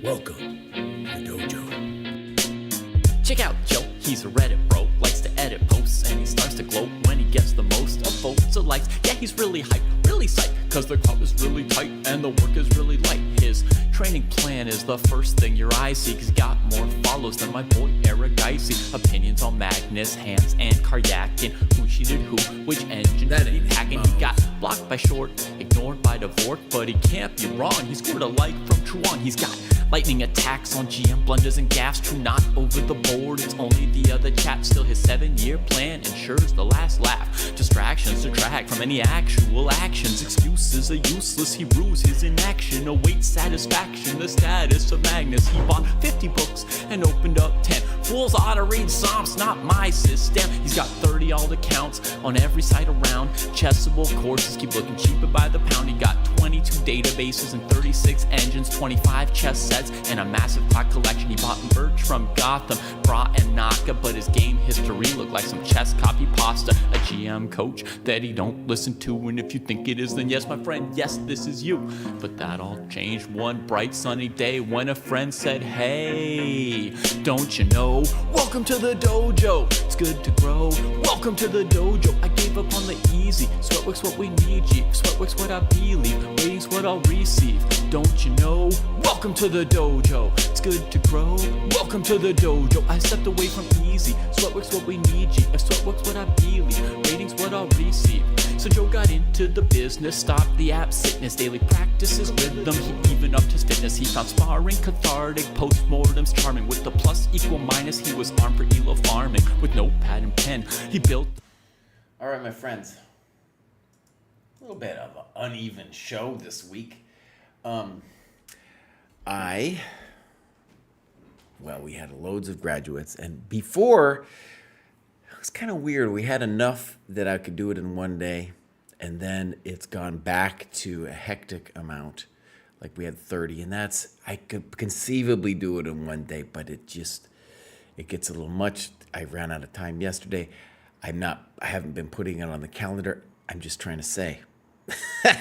Welcome to Dojo. Check out Joe, he's a Reddit bro, likes to edit posts, and he starts to gloat when he gets the most of votes or likes. Yeah, he's really hyped, really psyched, cause the crowd is really tight and the work is really light. His training plan is the first thing your eyes see, cause he got more follows than my boy Eric Dicey. Opinions on Magnus, Hans, and Karyakin, who cheated who, which engine That did he ain't hack, and Mouse. he got blocked by Short, ignored by Dvorak, but he can't be wrong, he scored a like from Truong. He's got lightning attacks on GM blunders and gaffes, true not over the board, it's only the other chap. Still his 7-year plan ensures the last laugh. Distractions detract from any actual actions. Excuses are useless, he rues his inaction. Awaits satisfaction, the status of Magnus. He bought 50 books and opened up 10. Fools ought to read Psalms, not my system. He's got 30 alt accounts on every site around. Chessable courses keep looking cheaper by the pound. He got 22 databases and 36 engines, 25 chess sets, and a massive clock collection. He bought merch from Gotham, Bra and Naka, but his game history looked like some chess copy pasta. A GM coach that he don't listen to, and if you think it is, then yes, my friend, yes, this is you. But that all changed one bright sunny day when a friend said, hey, don't you know? Welcome to the dojo, it's good to grow. Welcome to the dojo, I gave up on the easy. Sweatwork's what we need, G. Sweatwork's what I believe, ratings what I'll receive. Don't you know? Welcome to the dojo, it's good to grow. Welcome to the dojo, I stepped away from easy. Sweatwork's what we need, G. If sweatwork's what I believe, ratings what I'll receive. So Joe got into the business, stopped the app sickness, daily practices rhythm, he even upped his fitness. He found sparring cathartic, postmortems charming. With the plus equal minus, he was armed for ELO farming. With notepad and pen, he built. All right, my friends. A little bit of an uneven show this week. We had loads of graduates, and before, it was kind of weird. We had enough that I could do it in one day, and then it's gone back to a hectic amount. Like we had 30, and I could conceivably do it in one day, but it gets a little much. I ran out of time yesterday. I haven't been putting it on the calendar. I'm just trying to say. I'm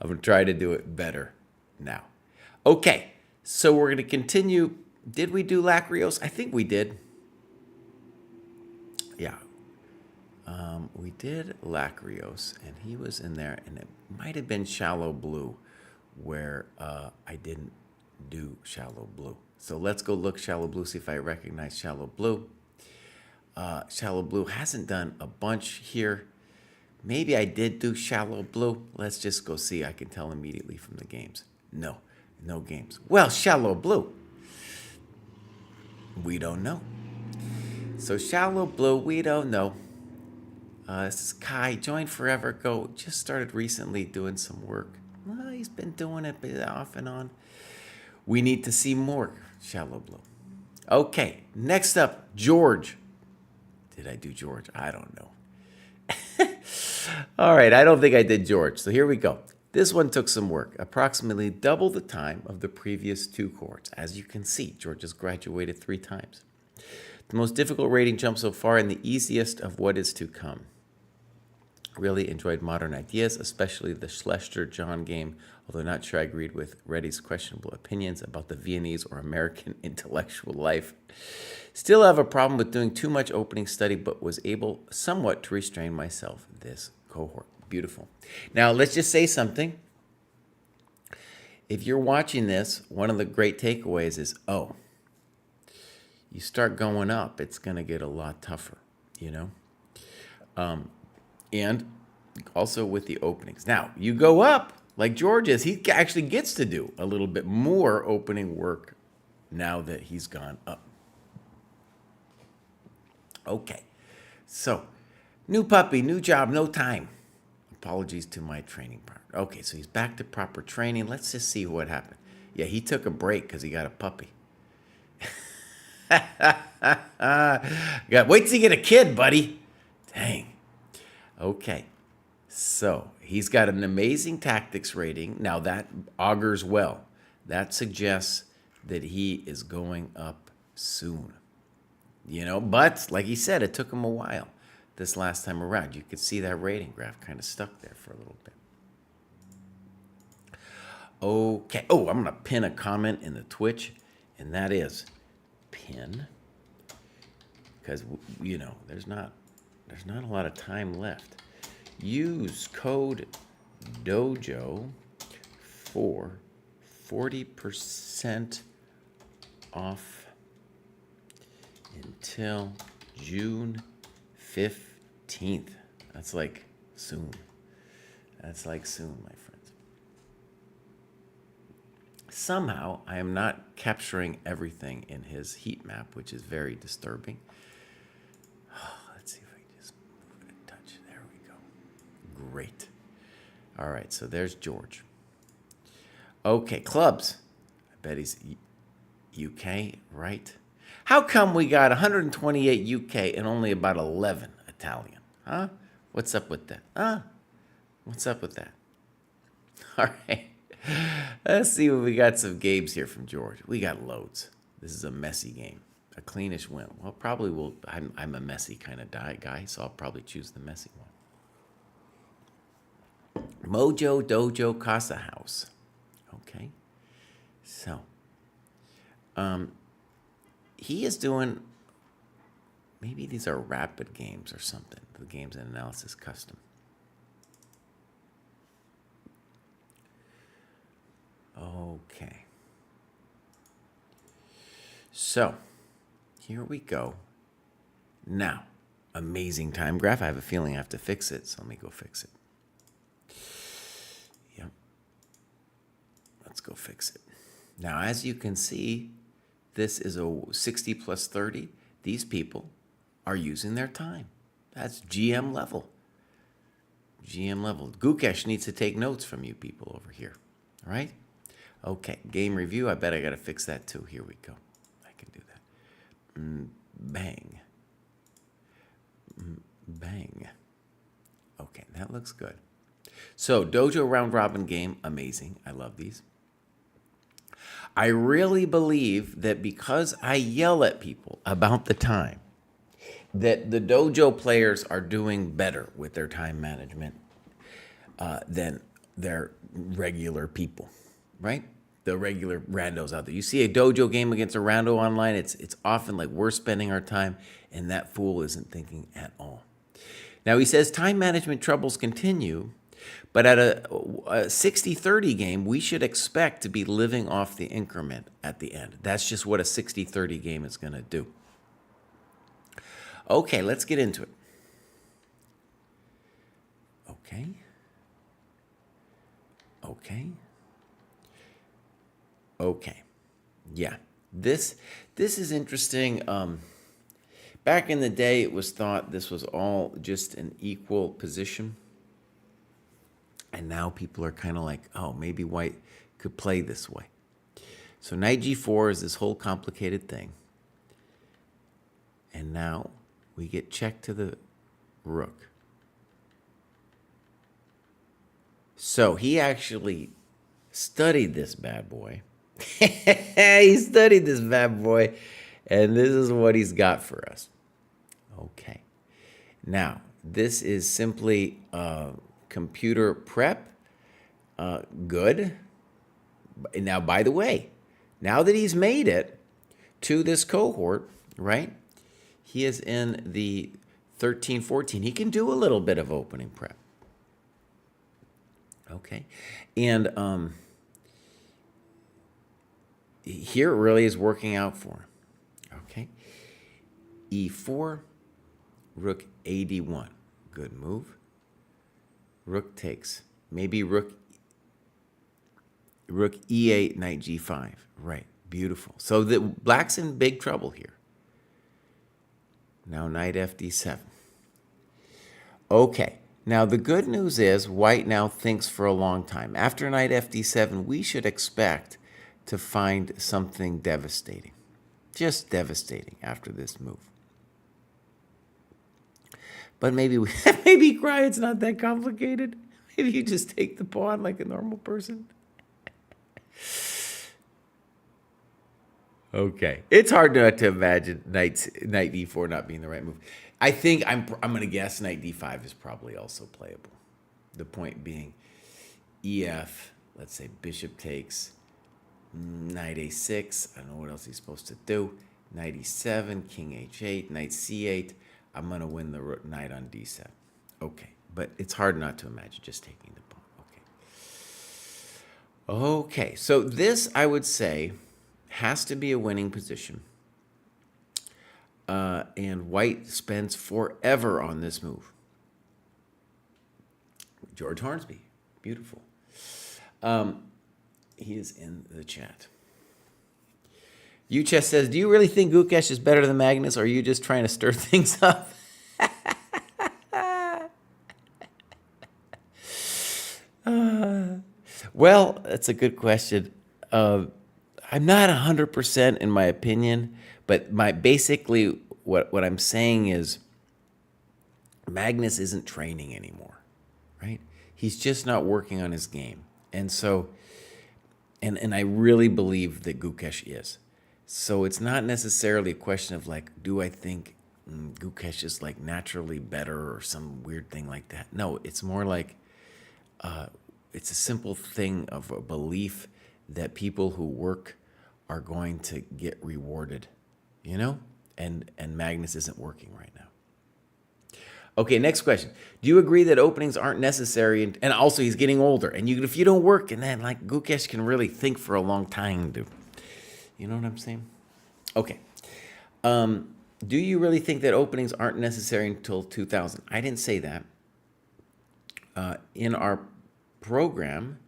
going to try to do it better now. Okay, so we're going to continue. Did we do Lacrios? I think we did. Yeah. We did Lacrios, and he was in there, and it might have been Shallow Blue where I didn't do Shallow Blue. So let's go look Shallow Blue, see if I recognize Shallow Blue. Shallow Blue hasn't done a bunch here. Maybe I did do Shallow Blue. Let's just go see. I can tell immediately from the games. No games. Well, Shallow Blue. We don't know. So Shallow Blue, we don't know. This is Kai, joined forever ago. Just started recently doing some work. Well, he's been doing it off and on. We need to see more Shallow Blue. Okay, next up, George. Did I do George? I don't know. All right, I don't think I did George. So here we go. This one took some work, approximately double the time of the previous 2 cohorts. As you can see, George has graduated 3 times. The most difficult rating jump so far and the easiest of what is to come. Really enjoyed Modern Ideas, especially the Schlester-John game, although not sure I agreed with Reddy's questionable opinions about the Viennese or American intellectual life. Still have a problem with doing too much opening study, but was able somewhat to restrain myself this cohort. Beautiful. Now, let's just say something. If you're watching this, one of the great takeaways is, you start going up, it's going to get a lot tougher, and also with the openings. Now, you go up, like George is, he actually gets to do a little bit more opening work now that he's gone up. Okay, so new puppy, new job, no time. Apologies to my training partner. Okay, so he's back to proper training. Let's just see what happened. Yeah, he took a break because he got a puppy. Wait till you get a kid, buddy. Dang. Okay, so he's got an amazing tactics rating. Now that augurs well. That suggests that he is going up soon. But like he said, it took him a while this last time around. You could see that rating graph kind of stuck there for a little bit. Okay. Oh, I'm going to pin a comment in the Twitch, and that is pin, because, there's not a lot of time left. Use code DOJO for 40% off until June 15th. That's like soon. That's like soon, my friends. Somehow, I am not capturing everything in his heat map, which is very disturbing. Let's see if I can just move it a touch. There we go. Great. All right, so there's George. Okay, clubs. I bet he's UK, right? How come we got 128 UK and only about 11 Italian? Huh? What's up with that? Huh? What's up with that? All right. Let's see what we got. Some games here from George. We got loads. This is a messy game. A cleanish win. Well, probably will. I'm a messy kind of guy, so I'll probably choose the messy one. Mojo Dojo Casa House. Okay. So, he is doing, maybe these are rapid games or something. The games and analysis custom. Okay. So, here we go. Now, amazing time graph. I have a feeling I have to fix it, so let me go fix it. Yep. Let's go fix it. Now, as you can see, this is a 60 plus 30. These people are using their time. That's GM level. GM level. Gukesh needs to take notes from you people over here. All right? Okay, game review. I bet I got to fix that too. Here we go. I can do that. Bang. Bang. Okay, that looks good. So, Dojo round robin game, amazing. I love these. I really believe that because I yell at people about the time, that the dojo players are doing better with their time management than their regular people, right? The regular randos out there. You see a dojo game against a rando online, it's often like we're spending our time, and that fool isn't thinking at all. Now, he says time management troubles continue, but at a 60-30 game, we should expect to be living off the increment at the end. That's just what a 60-30 game is going to do. Okay, let's get into it. Okay. Okay. Yeah. This is interesting. Back in the day, it was thought this was all just an equal position. And now people are kind of like, oh, maybe white could play this way. So knight g4 is this whole complicated thing. And now we get check to the rook. So he actually studied this bad boy. He studied this bad boy. And this is what he's got for us. Okay. Now, this is simply computer prep. Good. Now, by the way, now that he's made it to this cohort, right? He is in the 13, 14. He can do a little bit of opening prep. Okay. And here it really is working out for him. Okay. E4, rook AD1. Good move. Rook takes. Maybe rook E8, knight G5. Right. Beautiful. So the black's in big trouble here. Now knight FD7. Okay. Now the good news is white now thinks for a long time. After knight FD7, we should expect to find something devastating. Just devastating after this move. But maybe maybe cry it's not that complicated. Maybe you just take the pawn like a normal person. Okay. It's hard not to imagine knight d4 not being the right move. I think I'm going to guess knight d5 is probably also playable. The point being EF, let's say bishop takes, knight a6. I don't know what else he's supposed to do. Knight e7, king h8, knight c8. I'm going to win the knight on d7. Okay, but it's hard not to imagine just taking the pawn. Okay. Okay, so this, I would say, has to be a winning position. And white spends forever on this move. George Hornsby, beautiful. He is in the chat. Uchess says, do you really think Gukesh is better than Magnus, or are you just trying to stir things up? Well, that's a good question. I'm not 100% in my opinion, but basically what I'm saying is Magnus isn't training anymore, right? He's just not working on his game. And so, and I really believe that Gukesh is. So it's not necessarily a question of like, do I think Gukesh is like naturally better or some weird thing like that? No, it's more like it's a simple thing of a belief that people who work are going to get rewarded, you know? And Magnus isn't working right now. Okay, next question. Do you agree that openings aren't necessary? And also, he's getting older. And if you don't work, and then like Gukesh can really think for a long time, dude. You know what I'm saying? Okay. Do you really think that openings aren't necessary until 2000? I didn't say that. In our program,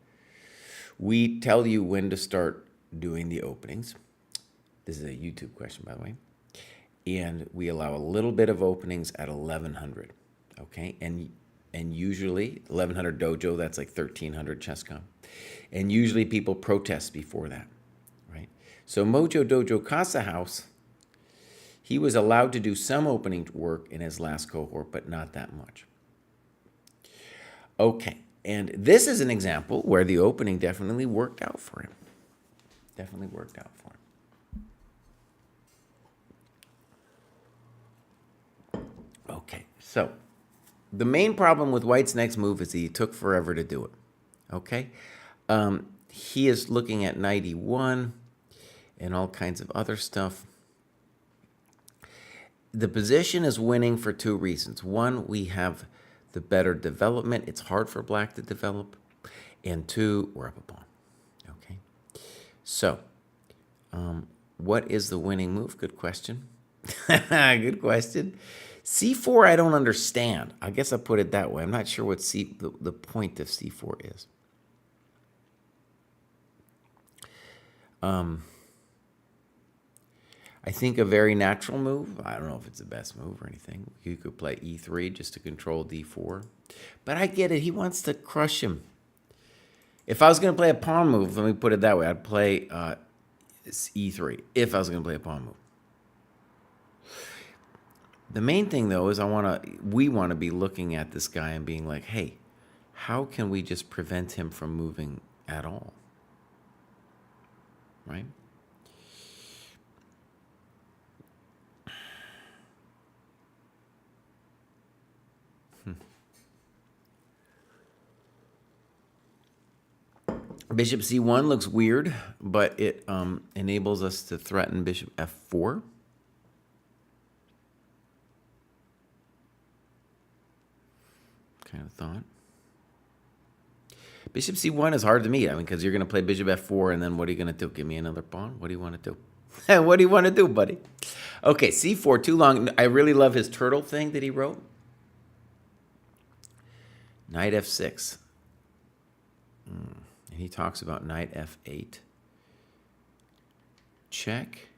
we tell you when to start doing the openings. This is a YouTube question, by the way. And we allow a little bit of openings at 1100. Okay? And usually 1100 dojo, that's like 1300 ChessCom. And usually people protest before that, right? So Mojo Dojo Casa House, he was allowed to do some opening work in his last cohort, but not that much. Okay, and this is an example where the opening definitely worked out for him. Definitely worked out for him. Okay, so the main problem with White's next move is that he took forever to do it. Okay, he is looking at knight e1 and all kinds of other stuff. The position is winning for two reasons. One, we have the better development. It's hard for black to develop. And two, we're up a pawn. Okay, so what is the winning move? Good question. Good question. C4, I don't understand. I guess I put it that way. I'm not sure what the point of C4 is. I think a very natural move. I don't know if it's the best move or anything. You could play E3 just to control D4. But I get it. He wants to crush him. If I was going to play a pawn move, let me put it that way, I'd play E3 if I was going to play a pawn move. The main thing, though, is we want to be looking at this guy and being like, hey, how can we just prevent him from moving at all? Right? Bishop c1 looks weird, but it enables us to threaten bishop f4. Kind of thought. Bishop c1 is hard to meet. I mean, because you're going to play bishop f4, and then what are you going to do? Give me another pawn? What do you want to do? What do you want to do, buddy? Okay, c4, too long. I really love his turtle thing that he wrote. Knight f6. And he talks about knight f8. Check.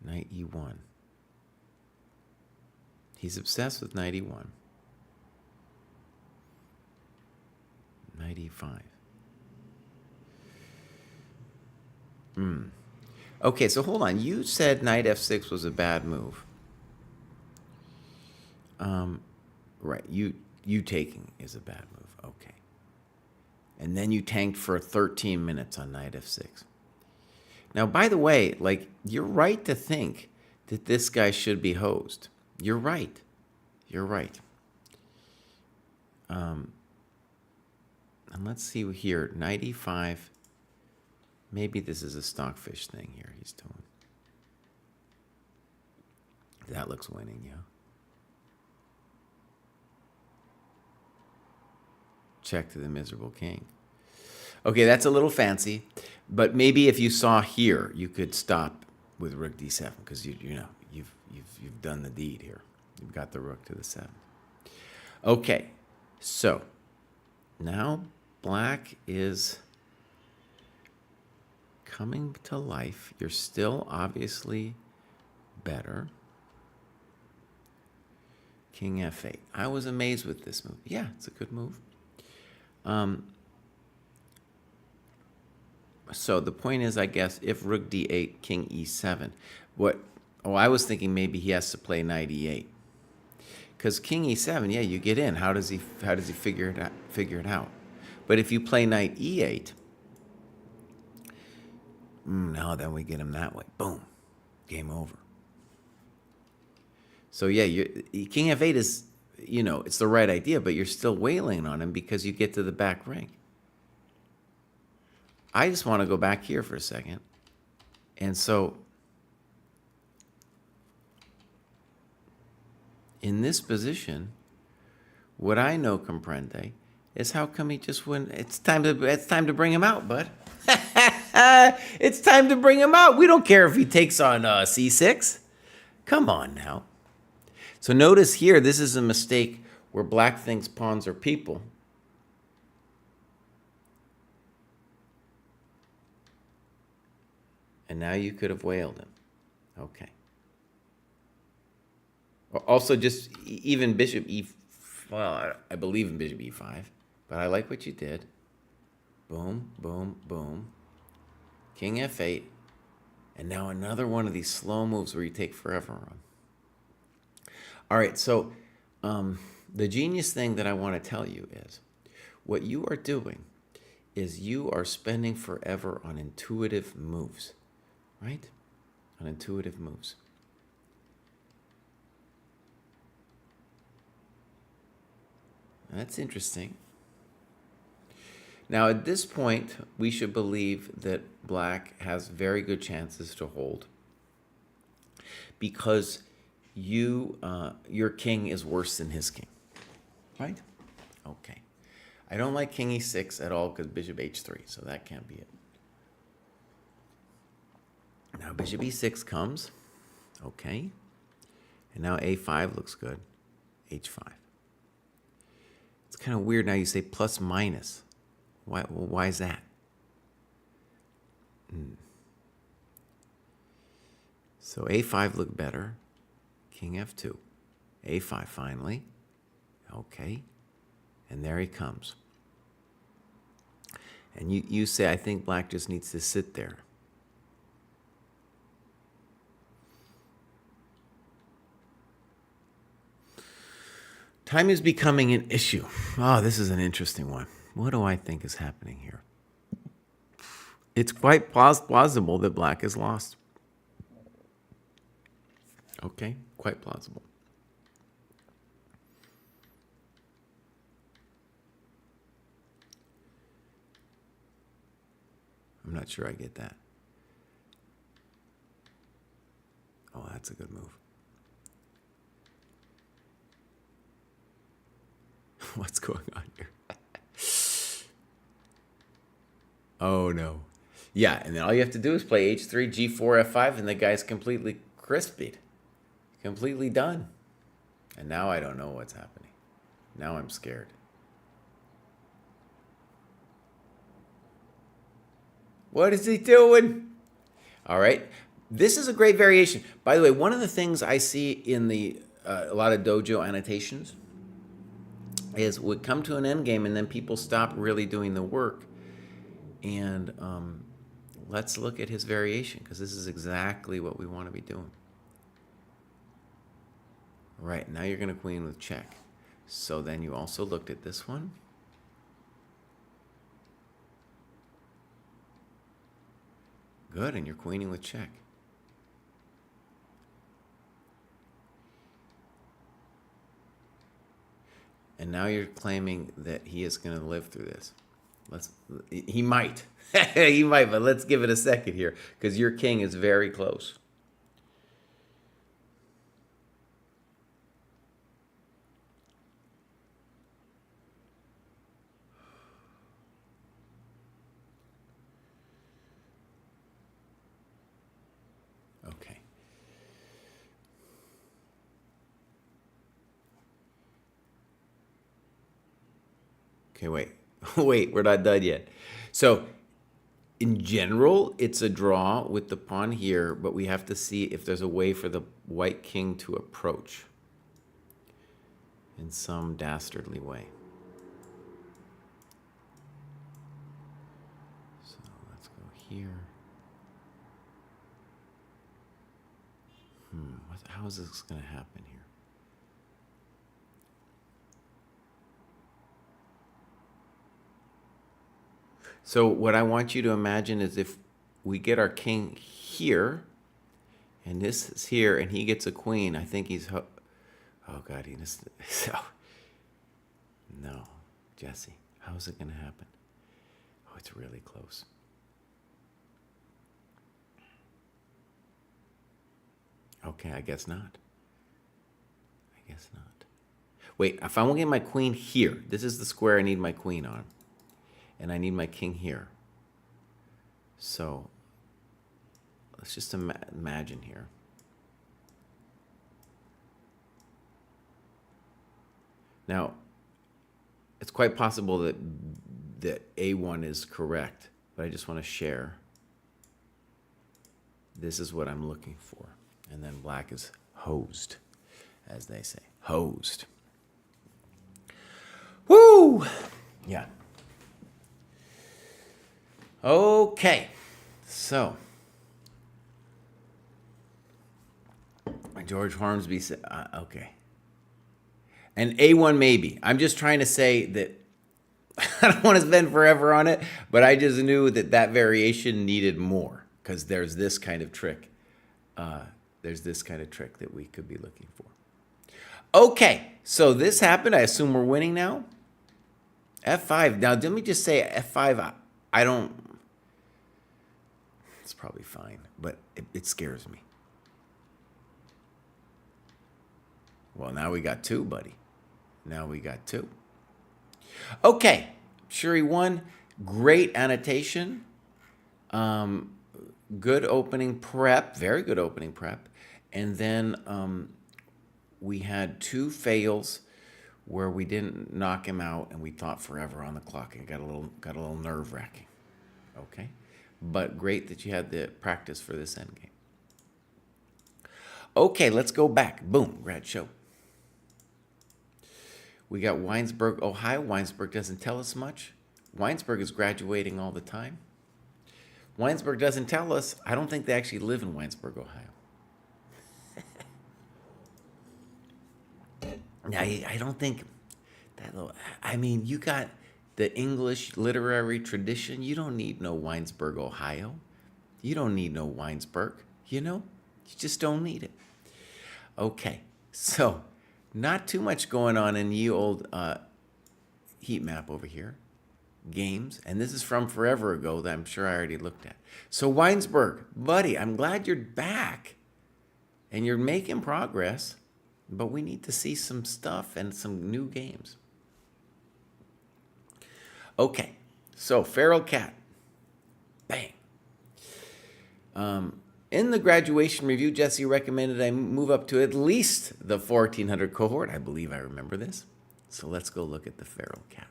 Knight e1. He's obsessed with knight e1. Knight e5. Okay, so hold on. You said knight f6 was a bad move. Right. You taking is a bad move. Okay. And then you tanked for 13 minutes on knight f6. Now, by the way, like, you're right to think that this guy should be hosed. You're right. You're right. And let's see here, knight e5. Maybe this is a stockfish thing here he's doing. That looks winning, yeah. Check to the miserable king. Okay, that's a little fancy, but maybe if you saw here, you could stop with rook d7 because you know you've done the deed here. You've got the rook to the 7th. Okay, so now black is coming to life. You're still obviously better. King f8. I was amazed with this move. Yeah, it's a good move. So the point is, I guess, if rook d8, king e7, I was thinking maybe he has to play knight e8. Because king e7, yeah, you get in. How does he figure it out? But if you play knight e8, no, then we get him that way. Boom. Game over. So yeah, king f8 is, it's the right idea, but you're still wailing on him because you get to the back rank. I just want to go back here for a second. And so in this position, what I know, comprende, is how come he just went. It's time to bring him out, bud. It's time to bring him out. We don't care if he takes on c6. Come on now. So notice here, this is a mistake where black thinks pawns are people. And now you could have whaled him. Okay. Also, just even bishop e... Well, I believe in bishop e5, but I like what you did. Boom, boom, boom. King f8. And now another one of these slow moves where you take forever on. All right, so the genius thing that I want to tell you is what you are doing is you are spending forever on intuitive moves, right? On intuitive moves. That's interesting. Now, at this point, we should believe that black has very good chances to hold because your king is worse than his king, right? Okay. I don't like king e6 at all because bishop h3, so that can't be it. Now bishop e6 comes, okay. And now a5 looks good, h5. It's kind of weird now you say plus minus. Why is that? So a5 looked better. King f2. a5 finally. Okay. And there he comes. And you say, I think black just needs to sit there. Time is becoming an issue. Oh, this is an interesting one. What do I think is happening here? It's quite plausible that black has lost. Okay, quite plausible. I'm not sure I get that. Oh, that's a good move. What's going on here? Oh, no. Yeah, and then all you have to do is play h3, g4, f5, and the guy's completely crispied. Completely done. And now I don't know what's happening. Now I'm scared. What is he doing? All right. This is a great variation. By the way, one of the things I see in a lot of dojo annotations is we come to an end game and then people stop really doing the work. And let's look at his variation because this is exactly what we want to be doing. Right, now you're going to queen with check. So then you also looked at this one. Good, and you're queening with check. And now you're claiming that he is going to live through this. He might. He might, but let's give it a second here because your king is very close. Okay. Okay, wait. Wait, we're not done yet. So, in general, it's a draw with the pawn here, but we have to see if there's a way for the white king to approach in some dastardly way. So, let's go here. How is this going to happen here? So what I want you to imagine is if we get our king here, and this is here, and he gets a queen, I think he's... Oh, God, he just... So, no, Jesse, how is it going to happen? Oh, it's really close. Okay, I guess not. I guess not. Wait, if I want to get my queen here, this is the square I need my queen on. And I need my king here. So, let's just imagine here. Now, it's quite possible that A1 is correct, but I just want to share. This is what I'm looking for. And then black is hosed, as they say. Hosed. Woo! Yeah. Okay. So, George Hornsby said, okay. And A1 maybe. I'm just trying to say that I don't want to spend forever on it, but I just knew that that variation needed more because there's this kind of trick. There's this kind of trick that we could be looking for. Okay, so this happened. I assume we're winning now. F5. Now, let me just say F5. I don't... It's probably fine, but it scares me. Well, now we got two, buddy. Now we got two. Okay, sure he won. Great annotation. Good opening prep. Very good opening prep. And then we had two fails where we didn't knock him out, and we thought forever on the clock. It got a little nerve-wracking. Okay, but great that you had the practice for this endgame. Okay, let's go back. Boom, grad show. We got Winesburg, Ohio. Winesburg doesn't tell us much. Winesburg is graduating all the time. Winesburg doesn't tell us. I don't think they actually live in Winesburg, Ohio. Now, I don't think that. I mean, you got the English literary tradition. You don't need no Winesburg, Ohio. You don't need no Winesburg. You know, you just don't need it. Okay, so not too much going on in the old heat map over here. Games, and this is from forever ago that I'm sure I already looked at. So Winesburg, buddy, I'm glad you're back and you're making progress, but we need to see some stuff and some new games. Okay, so Feral Cat, bang. In the graduation review, Jesse recommended I move up to at least the 1400 cohort. I believe I remember this. So let's go look at the Feral Cat.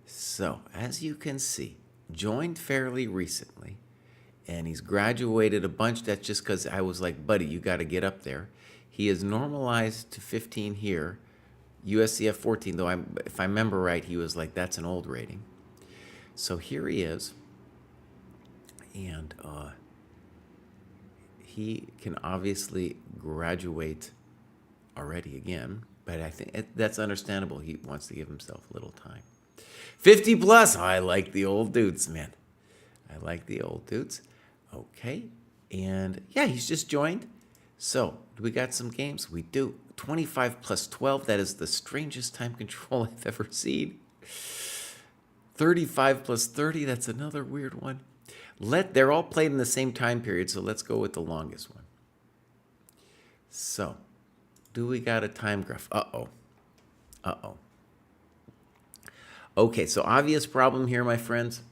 So, as you can see, joined fairly recently, and he's graduated a bunch. That's just because I was like, buddy, you got to get up there. He is normalized to 15 here, USCF 14, though if I remember right, he was like, that's an old rating. So here he is, and he can obviously graduate already again, but I think that's understandable. He wants to give himself a little time. 50 plus. Oh, I like the old dudes, man. I like the old dudes. Okay. And yeah, he's just joined. So, do we got some games? We do. 25 plus 12. That is the strangest time control I've ever seen. 35 plus 30, that's another weird one. They're all played in the same time period, so let's go with the longest one. So, do we got a time graph? Uh-oh. Uh-oh. Okay, so obvious problem here, my friends.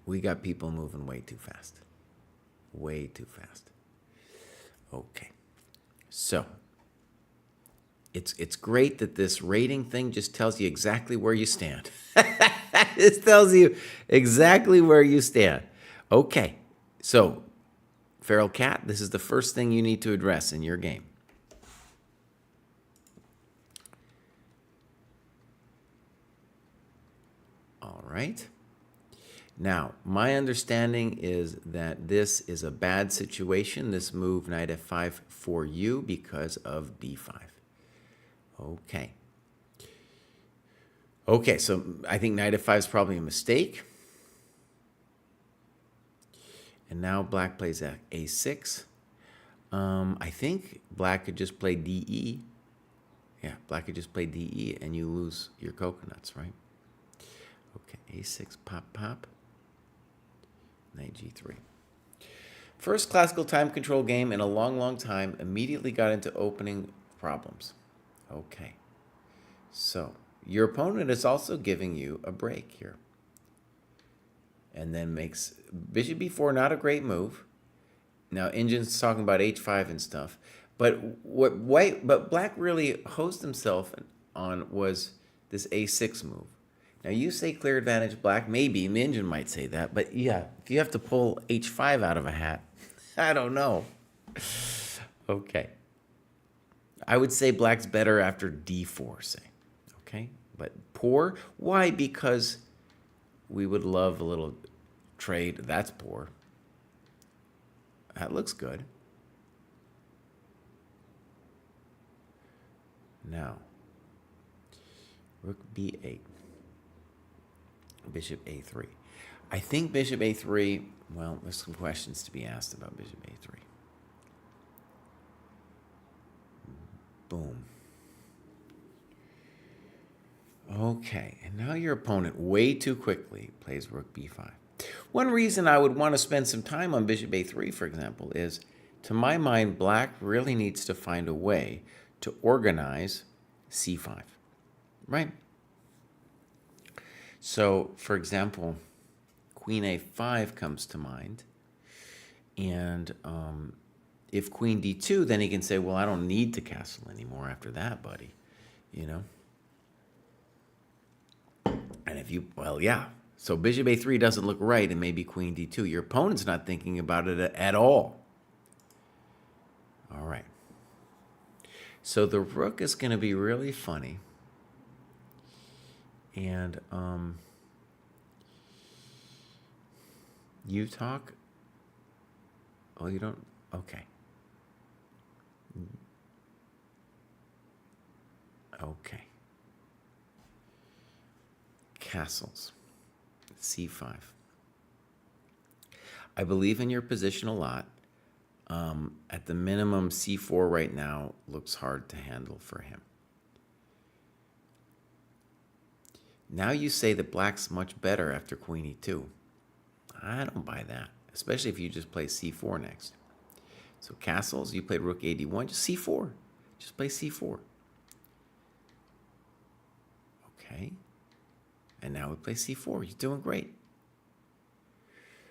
We got people moving way too fast. Way too fast. Okay. So, it's great that this rating thing just tells you exactly where you stand. This tells you exactly where you stand. Okay. So, Feral Cat, this is the first thing you need to address in your game. All right. Now, my understanding is that this is a bad situation, this move knight f5 for you because of d5. Okay. Okay, so I think knight f5 is probably a mistake. And now black plays a6. I think black could just play de. Yeah, black could just play de and you lose your coconuts, right? Okay, a6, pop, pop. Knight g3. First classical time control game in a long, long time. Immediately got into opening problems. Okay. So, your opponent is also giving you a break here. And then makes bishop b4 not a great move. Now, Injin's talking about h5 and stuff. But what black really hosed himself on was this a6 move. Now, you say clear advantage black. Maybe Injin might say that. But yeah, if you have to pull h5 out of a hat, I don't know. Okay. I would say black's better after d4, say. Okay? But poor? Why? Because we would love a little trade. That's poor. That looks good. Now, rook b8. Bishop a3. I think bishop a3, well, there's some questions to be asked about bishop a3. Boom. Okay, and now your opponent way too quickly plays rook b5. One reason I would want to spend some time on bishop a3, for example, is, to my mind, black really needs to find a way to organize c5, right? So, for example, queen a5 comes to mind, and if queen d2, then he can say, well, I don't need to castle anymore after that, buddy, you know? And if you, well, yeah. So bishop a3 doesn't look right, and maybe queen d2. Your opponent's not thinking about it at all. All right. So the rook is going to be really funny. And you talk? Oh, you don't? Okay. Okay. Castles. c5. I believe in your position a lot. At the minimum, c4 right now looks hard to handle for him. Now you say that black's much better after queen e2. I don't buy that, especially if you just play c4 next. So castles, you played rook ad1, just c4. Just play c4. Okay. And now we play c4. You're doing great.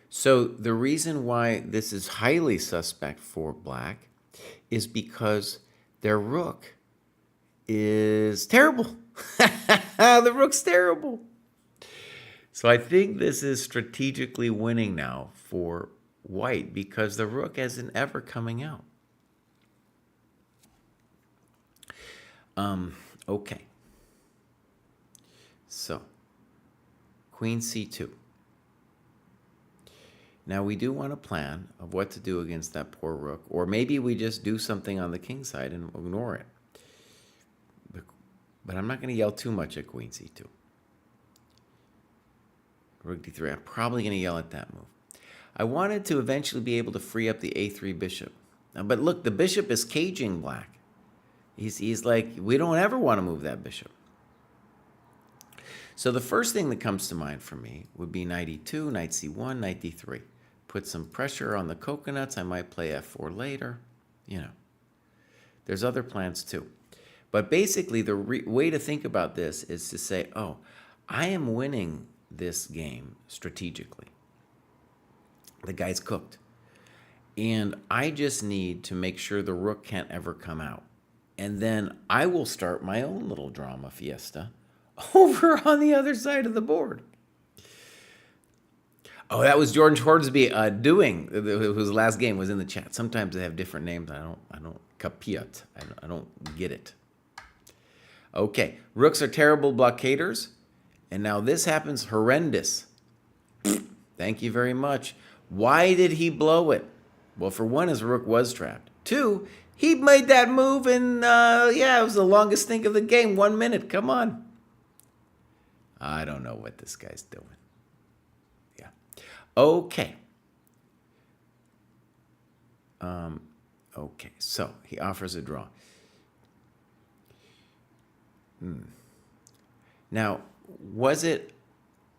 So the reason why this is highly suspect for black is because their rook is terrible. The rook's terrible. So I think this is strategically winning now for white because the rook isn't ever coming out. Okay. So, queen c2. Now we do want a plan of what to do against that poor rook, or maybe we just do something on the king side and ignore it. But I'm not going to yell too much at queen c2. Rook d3, I'm probably going to yell at that move. I wanted to eventually be able to free up the a3 bishop. But look, the bishop is caging black. He's like, we don't ever want to move that bishop. So the first thing that comes to mind for me would be knight e2, knight c1, knight d3. Put some pressure on the coconuts. I might play f4 later. You know, there's other plans too. But basically, the way to think about this is to say, oh, I am winning this game strategically. The guy's cooked. And I just need to make sure the rook can't ever come out. And then I will start my own little drama fiesta over on the other side of the board. Oh, that was Jordan Hornsby whose last game was in the chat. Sometimes they have different names. I don't capiat. I don't get it. Okay, rooks are terrible blockaders. And now this happens horrendous. Thank you very much. Why did he blow it? Well, for one, his rook was trapped. Two, he made that move and, it was the longest thing of the game. 1 minute, come on. I don't know what this guy's doing. Yeah. Okay. Okay, so he offers a draw. Now, was it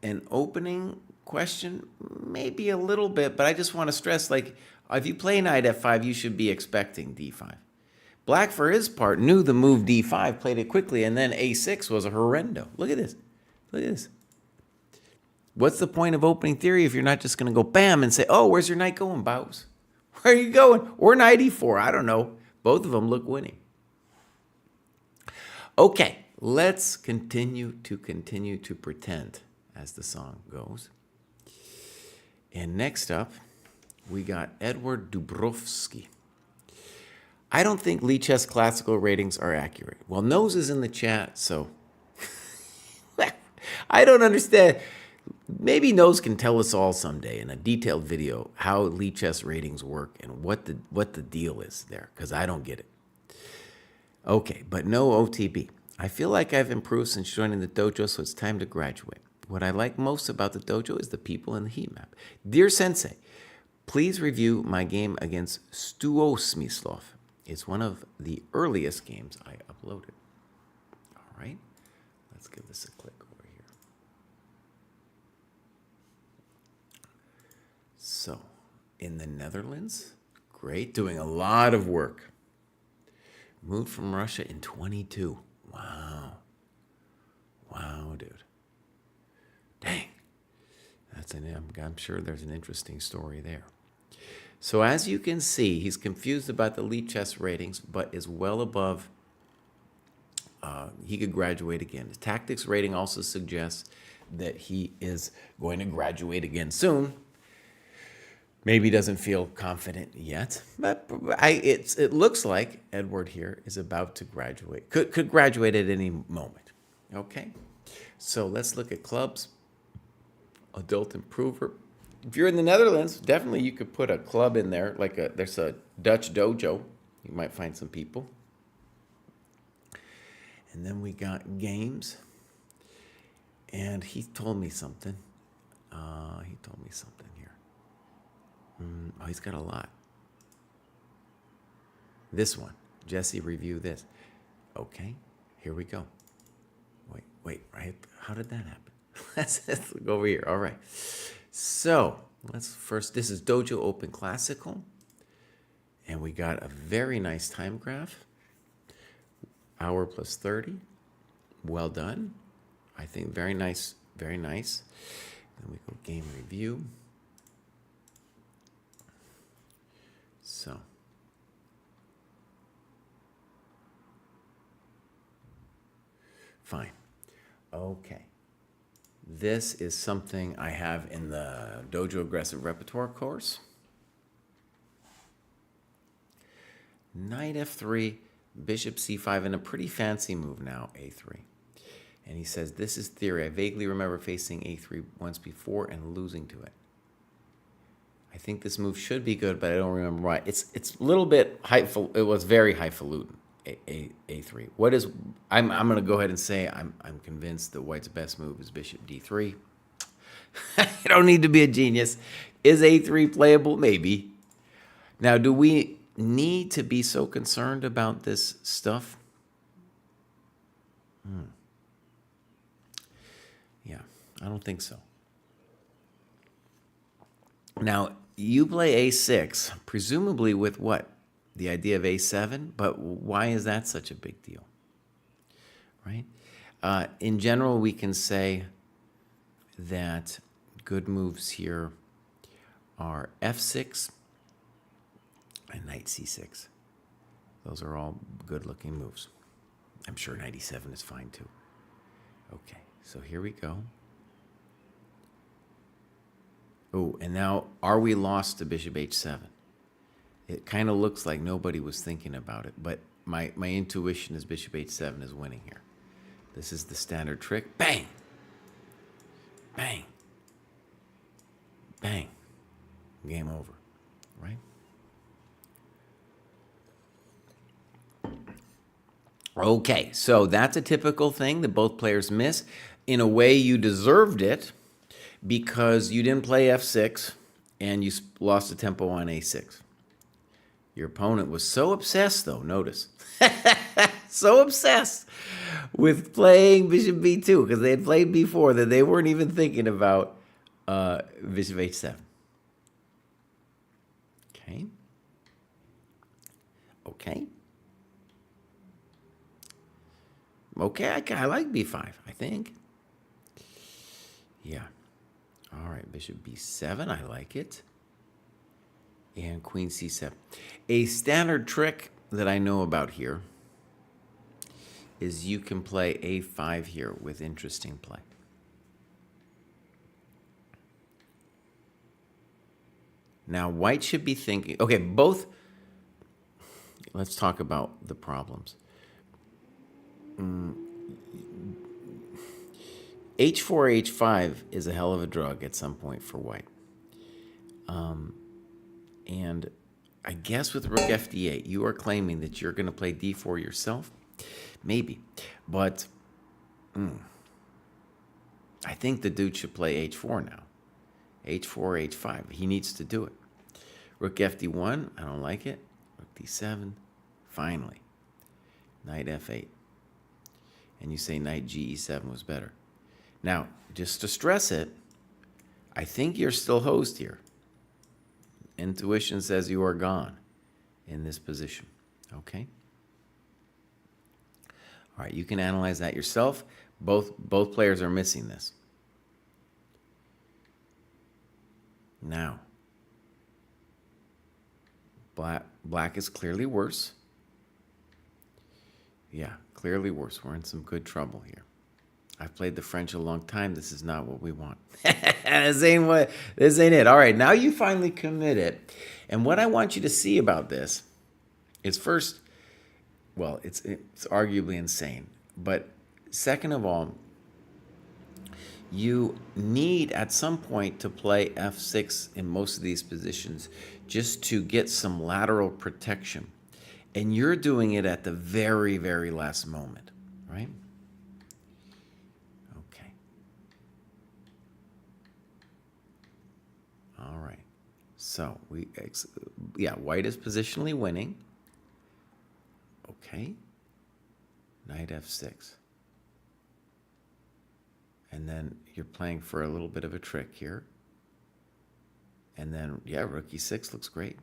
an opening question? Maybe a little bit, but I just want to stress, like, if you play knight f5, you should be expecting d5. Black, for his part, knew the move d5, played it quickly, and then a6 was a horrendo. Look at this. Look at this. What's the point of opening theory if you're not just going to go bam and say, oh, where's your knight going, Bows? Where are you going? Or knight e4. I don't know. Both of them look winning. Okay, let's continue to pretend, as the song goes. And next up, we got Edward Dubrovsky. I don't think Lichess classical ratings are accurate. Well, Nose is in the chat, so I don't understand. Maybe Nose can tell us all someday in a detailed video how Lichess ratings work and what the deal is there, because I don't get it. Okay, but no OTB. I feel like I've improved since joining the dojo, so it's time to graduate. What I like most about the dojo is the people and the heat map. Dear Sensei, please review my game against Stuosmislov. It's one of the earliest games I uploaded. All right, let's give this a click over here. So, in the Netherlands, great, doing a lot of work. Moved from Russia in 22. Wow. Wow, dude. Dang. I'm sure there's an interesting story there. So as you can see, he's confused about the Lichess ratings, but is well above. He could graduate again. His tactics rating also suggests that he is going to graduate again soon. Maybe doesn't feel confident yet, but it looks like Edward here is about to graduate. Could graduate at any moment. Okay, so let's look at clubs. Adult improver. If you're in the Netherlands, definitely you could put a club in there. There's a Dutch dojo. You might find some people. And then we got games. And he told me something. Here. Oh, he's got a lot. This one. Jesse, review this. Okay, here we go. Wait, right? How did that happen? Let's look over here. All right. So, this is Dojo Open Classical. And we got a very nice time graph. Hour plus 30. Well done. I think very nice, very nice. Then we go game review. So. Fine. Okay. This is something I have in the Dojo Aggressive Repertoire course. Knight f3, bishop c5, and a pretty fancy move now, a3. And he says, this is theory. I vaguely remember facing a3 once before and losing to it. I think this move should be good, but I don't remember why. It's a little bit it was very highfalutin. A3. I'm going to go ahead and say I'm convinced that White's best move is bishop d3. You don't need to be a genius. Is a3 playable? Maybe. Now, do we need to be so concerned about this stuff? I don't think so. Now, you play a6, presumably with what? The idea of a7? But why is that such a big deal? Right? In general, we can say that good moves here are f6 and knight c6. Those are all good-looking moves. I'm sure knight e7 is fine too. Okay, so here we go. Oh, and now, are we lost to bishop h7? It kind of looks like nobody was thinking about it, but my intuition is bishop h7 is winning here. This is the standard trick. Bang! Bang! Bang! Game over, right? Okay, so that's a typical thing that both players miss. In a way, you deserved it because you didn't play f6 and you lost the tempo on a6. Your opponent was so obsessed, though, notice, so obsessed with playing bishop b2 because they had played b4 that they weren't even thinking about bishop h7. Okay. Okay. Okay, I like b5, I think. Yeah. All right, bishop b7, I like it. And queen c7. A standard trick that I know about here is you can play a5 here with interesting play. Now, white should be thinking, okay, both, let's talk about the problems. h4, h5 is a hell of a drug at some point for white. And I guess with rook fd8, you are claiming that you're going to play d4 yourself? Maybe. But I think the dude should play h4 now. h4, h5. He needs to do it. Rook fd1, I don't like it. Rook d7, finally. Knight f8. And you say knight ge7 was better. Now, just to stress it, I think you're still hosed here. Intuition says you are gone in this position. Okay? All right, you can analyze that yourself. Both players are missing this. Now, black is clearly worse. Yeah, clearly worse. We're in some good trouble here. I've played the French a long time. This is not what we want. This ain't it. All right, now you finally commit it. And what I want you to see about this is first, well, it's arguably insane. But second of all, you need at some point to play f6 in most of these positions just to get some lateral protection. And you're doing it at the very, very last moment, right? Okay. All right. So, white is positionally winning. Okay. Knight f6. And then you're playing for a little bit of a trick here. And then, yeah, rook e6 looks great.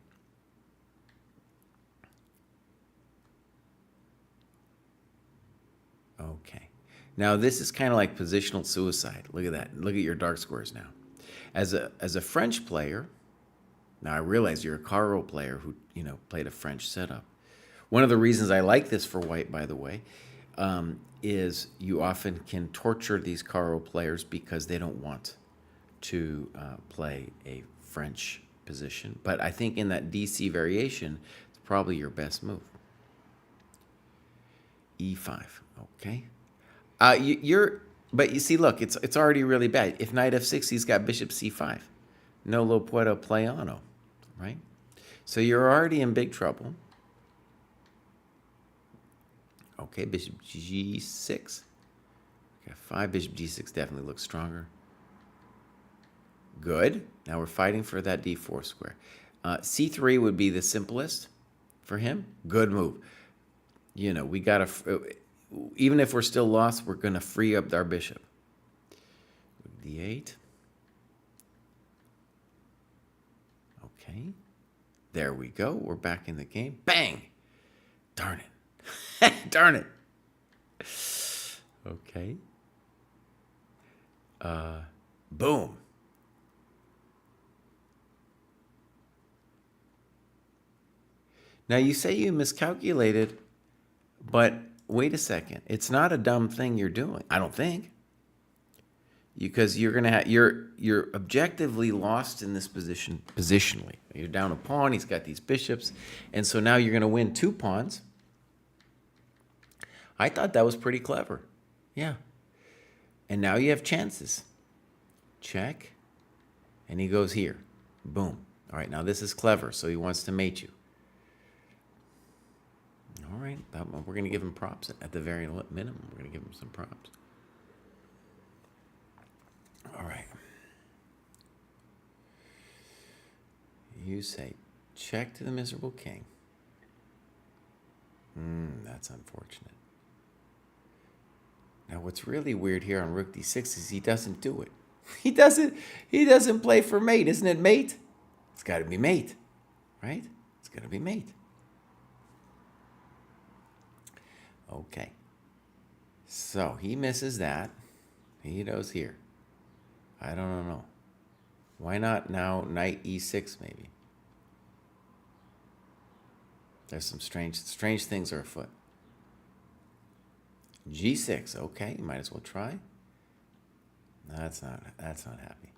Okay. Now, this is kind of like positional suicide. Look at that. Look at your dark squares now. As a French player, now I realize you're a Caro player who, played a French setup. One of the reasons I like this for white, by the way, is you often can torture these Caro players because they don't want to play a French position. But I think in that DC variation, it's probably your best move. E5, okay. But you see, look, it's already really bad. If knight f6, he's got bishop c5. No lo puedo playano, right? So you're already in big trouble. Okay, bishop g6. F5, bishop g6 definitely looks stronger. Good. Now we're fighting for that d4 square. C3 would be the simplest for him. Good move. We got to, even if we're still lost, we're going to free up our bishop. D8. Okay. There we go. We're back in the game. Bang! Darn it. Darn it. Okay. Boom. Now you say you miscalculated, but wait a second. It's not a dumb thing you're doing, I don't think. Because you're gonna have you're objectively lost in this position positionally. You're down a pawn, he's got these bishops, and so now you're gonna win 2 pawns. I thought that was pretty clever. Yeah. And now you have chances. Check. And he goes here. Boom. All right, now this is clever, so he wants to mate you. All right, we're going to give him props at the very minimum. We're going to give him some props. All right. You say, check to the miserable king. That's unfortunate. Now, what's really weird here on rook d6 is he doesn't do it. He doesn't play for mate. Isn't it mate? It's got to be mate, right? It's got to be mate. Okay. So he misses that. He goes here. I don't know. Why not now knight e6 maybe? There's some strange things are afoot. G6, okay, you might as well try. That's not happy.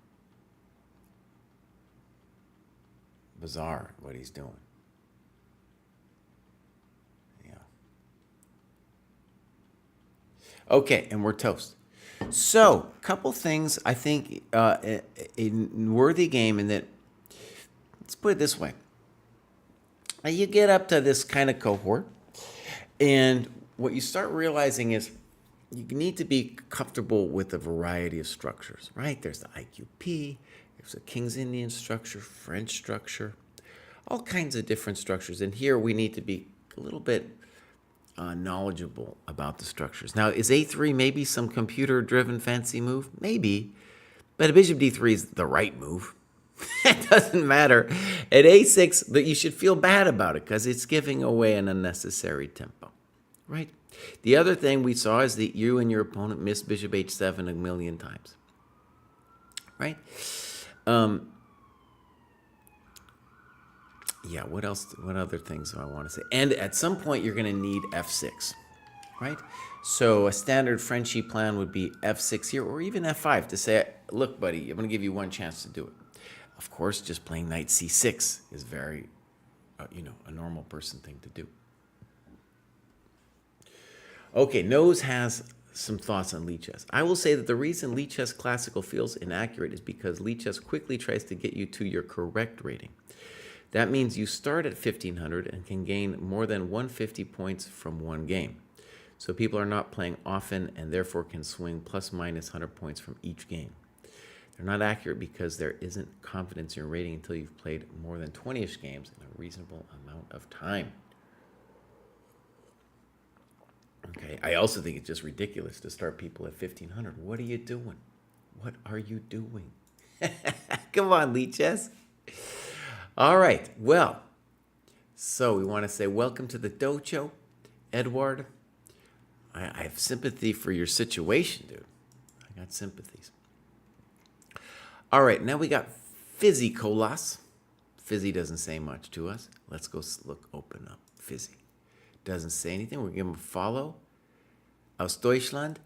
Bizarre what he's doing. Yeah. Okay, and we're toast. So, couple things I think a worthy game in that, let's put it this way. You get up to this kind of cohort, and what you start realizing is you need to be comfortable with a variety of structures, right? There's the IQP, there's a King's Indian structure, French structure, all kinds of different structures. And here we need to be a little bit knowledgeable about the structures. Now, is A3 maybe some computer-driven fancy move? Maybe, but a bishop D3 is the right move. It doesn't matter. At A6, but you should feel bad about it because it's giving away an unnecessary tempo, right? The other thing we saw is that you and your opponent missed bishop H7 a million times, right? Yeah, what else? What other things do I want to say? And at some point, you're going to need F6, right? So a standard Frenchy plan would be F6 here, or even F5 to say, look, buddy, I'm going to give you one chance to do it. Of course, just playing knight C6 is very, a normal person thing to do. Okay, Nose has some thoughts on Lichess. I will say that the reason Lichess Classical feels inaccurate is because Lichess quickly tries to get you to your correct rating. That means you start at 1500 and can gain more than 150 points from one game. So people are not playing often and therefore can swing plus minus 100 points from each game. They're not accurate because there isn't confidence in your rating until you've played more than 20-ish games in a reasonable amount of time. Okay, I also think it's just ridiculous to start people at 1500. What are you doing? What are you doing? Come on, Lichess. All right, well, so we want to say welcome to the dojo, Edward. I have sympathy for your situation, dude. I got sympathies. All right, now we got Fizzy Colas. Fizzy doesn't say much to us. Let's go open up Fizzy. Doesn't say anything. We'll give him a follow. Aus Deutschland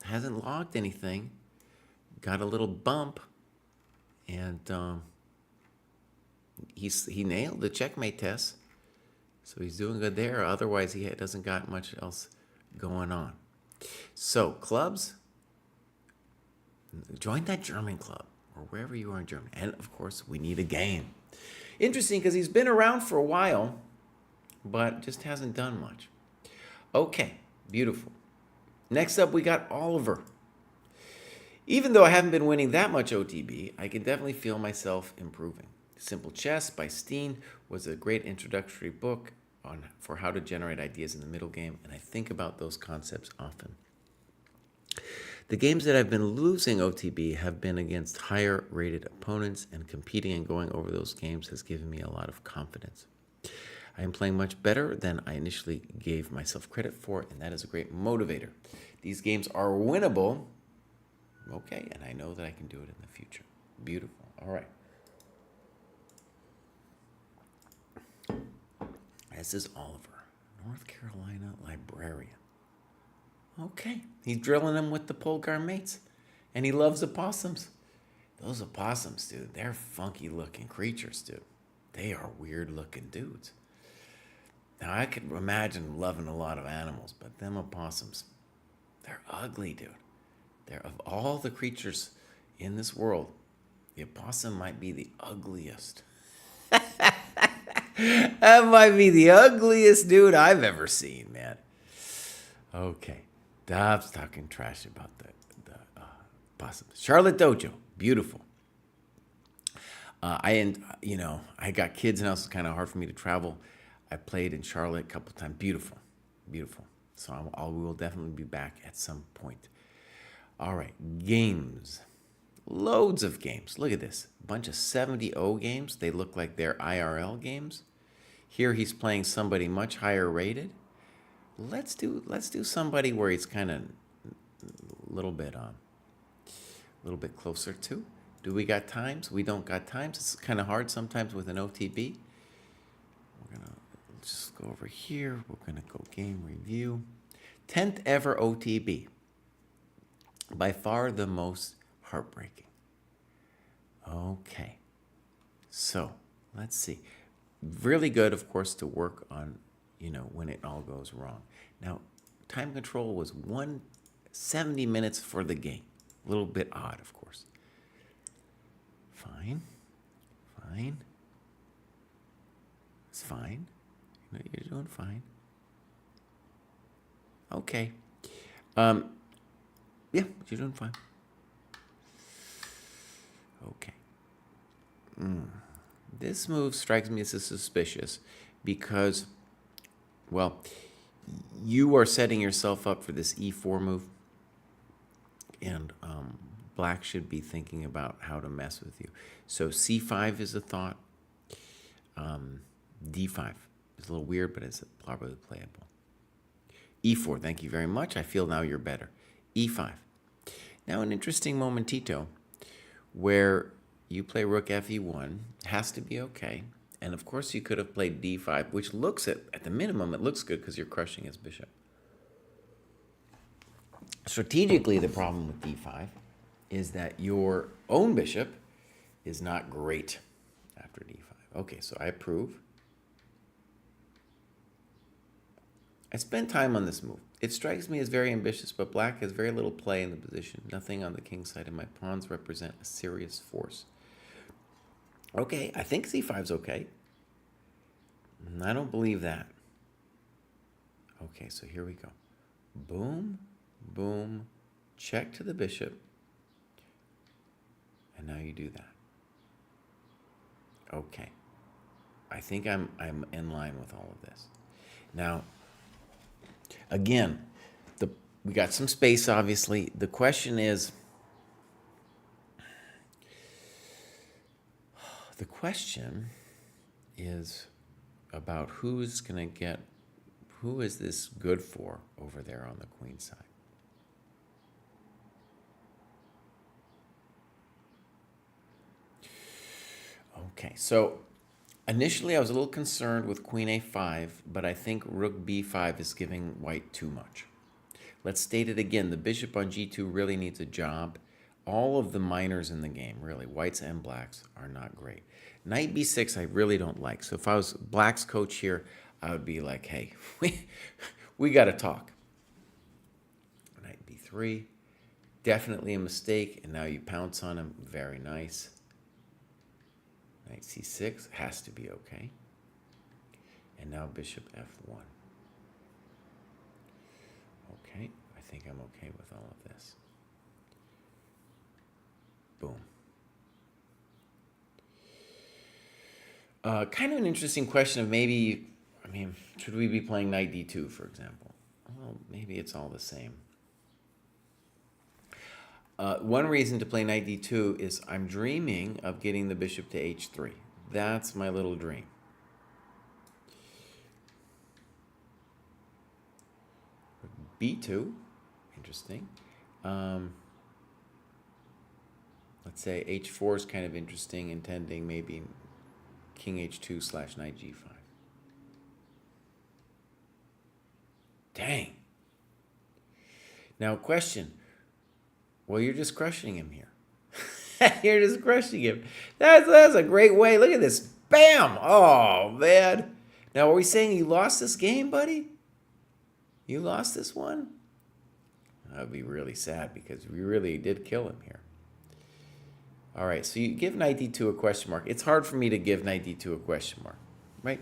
hasn't logged anything. Got a little bump. And he nailed the checkmate test. So he's doing good there. Otherwise, he doesn't got much else going on. So, clubs. Join that German club or wherever you are in Germany. And, of course, we need a game. Interesting because he's been around for a while, but just hasn't done much. Okay, beautiful. Next up, we got Oliver. Even though I haven't been winning that much OTB, I can definitely feel myself improving. Simple Chess by Steen was a great introductory book for how to generate ideas in the middle game, and I think about those concepts often. The games that I've been losing OTB have been against higher rated opponents, and competing and going over those games has given me a lot of confidence. I am playing much better than I initially gave myself credit for, and that is a great motivator. These games are winnable. Okay, and I know that I can do it in the future. Beautiful. All right. This is Oliver, North Carolina librarian. Okay, he's drilling them with the Polgar mates, and he loves opossums. Those opossums, dude, they're funky looking creatures, dude. They are weird looking dudes. Now, I could imagine loving a lot of animals, but them opossums, they're ugly, dude. They're, of all the creatures in this world, the opossum might be the ugliest. That might be the ugliest dude I've ever seen, man. Okay. Stop talking trash about the opossums. Charlotte Dojo. Beautiful. I got kids, and it was kind of hard for me to travel. I played in Charlotte a couple times. Beautiful. Beautiful. So we will definitely be back at some point. All right. Games. Loads of games. Look at this. A bunch of 70-0 games. They look like they're IRL games. Here he's playing somebody much higher rated. Let's do somebody where he's kind of a little bit closer to. Do we got times? We don't got times. It's kind of hard sometimes with an OTB. We're gonna just go over here. We're gonna go game review. 10th ever OTB. By far the most heartbreaking. Okay. So let's see. Really good, of course, to work on, when it all goes wrong. Now, time control was 170 minutes for the game. A little bit odd, of course. Fine. It's fine. You're doing fine. Okay. Yeah, you're doing fine. Okay. This move strikes me as suspicious because, well, you are setting yourself up for this e4 move, and black should be thinking about how to mess with you. So c5 is a thought. d5 is a little weird, but it's probably playable. e4, thank you very much. I feel now you're better. e5. Now an interesting momentito where you play rook fe1, has to be okay. And of course you could have played d5, which looks at the minimum, it looks good because you're crushing his bishop. Strategically, the problem with d5 is that your own bishop is not great after d5. Okay, so I approve. I spent time on this move. It strikes me as very ambitious, but black has very little play in the position. Nothing on the king side, and my pawns represent a serious force. Okay, I think c5's okay. I don't believe that. Okay, so here we go. Boom, boom, check to the bishop. And now you do that. Okay. I think I'm in line with all of this. Now, again, we got some space, obviously. The question is, about who is this good for over there on the queen side? Okay, so initially I was a little concerned with queen a5, but I think rook b5 is giving white too much. Let's state it again. The bishop on g2 really needs a job. All of the minors in the game, really, whites and blacks, are not great. Knight b6 I really don't like. So if I was black's coach here, I would be like, hey, we got to talk. Knight b3, definitely a mistake, and now you pounce on him. Very nice. Knight c6 has to be okay. And now bishop f1. Okay, I think I'm okay with all of this. Boom. Kind of an interesting question of maybe, should we be playing knight d2, for example? Well, maybe it's all the same. One reason to play knight d2 is I'm dreaming of getting the bishop to h3. That's my little dream. b2, interesting. Let's say h4 is kind of interesting, intending maybe king h2 / knight g5. Dang. Now, question. Well, you're just crushing him here. You're just crushing him. That's a great way. Look at this. Bam! Oh, man. Now, are we saying you lost this game, buddy? You lost this one? That would be really sad because we really did kill him here. All right, so you give knight d2 a question mark. It's hard for me to give knight d2 a question mark, right?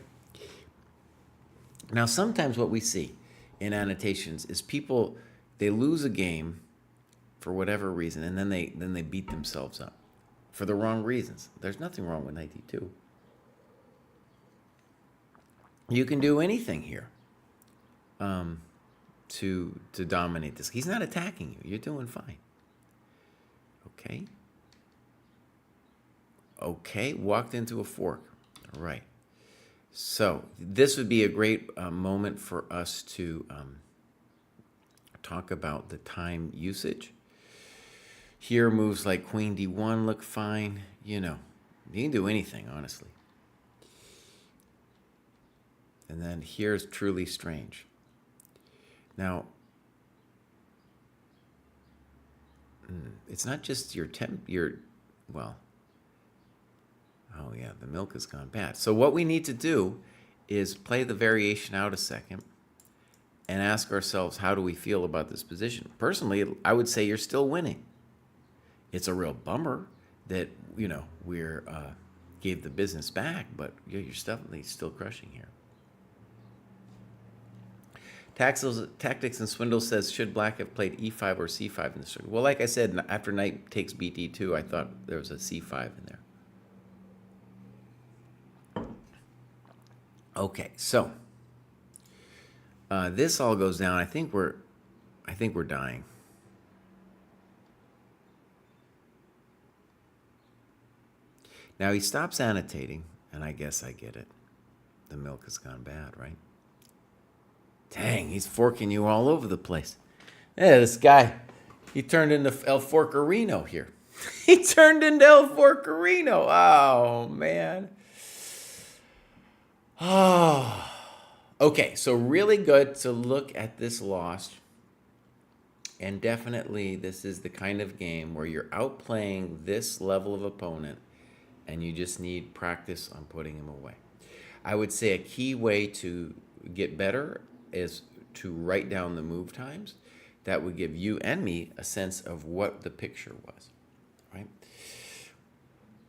Now, sometimes what we see in annotations is people, they lose a game for whatever reason, and then they beat themselves up for the wrong reasons. There's nothing wrong with knight d2. You can do anything here to dominate this. He's not attacking you. You're doing fine. Okay. Okay, walked into a fork. All right. So this would be a great moment for us to talk about the time usage. Here, moves like queen d1 look fine. You know, you can do anything, honestly. And then here's truly strange. Now, it's not just well, oh yeah, the milk has gone bad. So what we need to do is play the variation out a second and ask ourselves, how do we feel about this position? Personally, I would say you're still winning. It's a real bummer that, you know, we're gave the business back, but you're definitely still crushing here. Tactics and Swindle says, should black have played e5 or c5 in this? Well, like I said, after knight takes bd2, I thought there was a c5 in there. Okay, so this all goes down. I think we're dying. Now he stops annotating, and I guess I get it. The milk has gone bad, right? Dang, he's forking you all over the place. Yeah, this guy, he turned into El Forcarino here. He turned into El Forcarino. Oh, man. Oh. Okay, so really good to look at this loss. And definitely this is the kind of game where you're outplaying this level of opponent and you just need practice on putting him away. I would say a key way to get better is to write down the move times. That would give you and me a sense of what the picture was, right?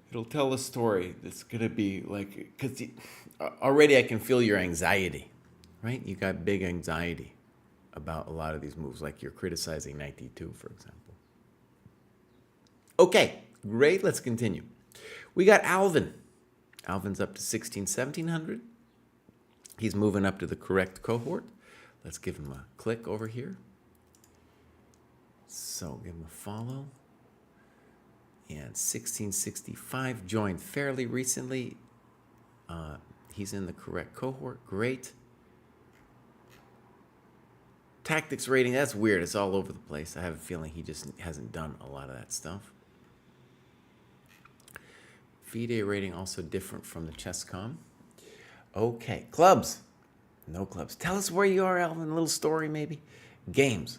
It'll tell a story that's going to be like, because already I can feel your anxiety, right? You got big anxiety about a lot of these moves, like you're criticizing knight d2, for example. Okay, great. Let's continue. We got Alvin. Alvin's up to 1700. He's moving up to the correct cohort. Let's give him a click over here. So give him a follow. And 1665, joined fairly recently. He's in the correct cohort. Great. Tactics rating, that's weird. It's all over the place. I have a feeling he just hasn't done a lot of that stuff. FIDE rating also different from the ChessCom. Okay, clubs. No clubs. Tell us where you are, Alvin. A little story, maybe. Games.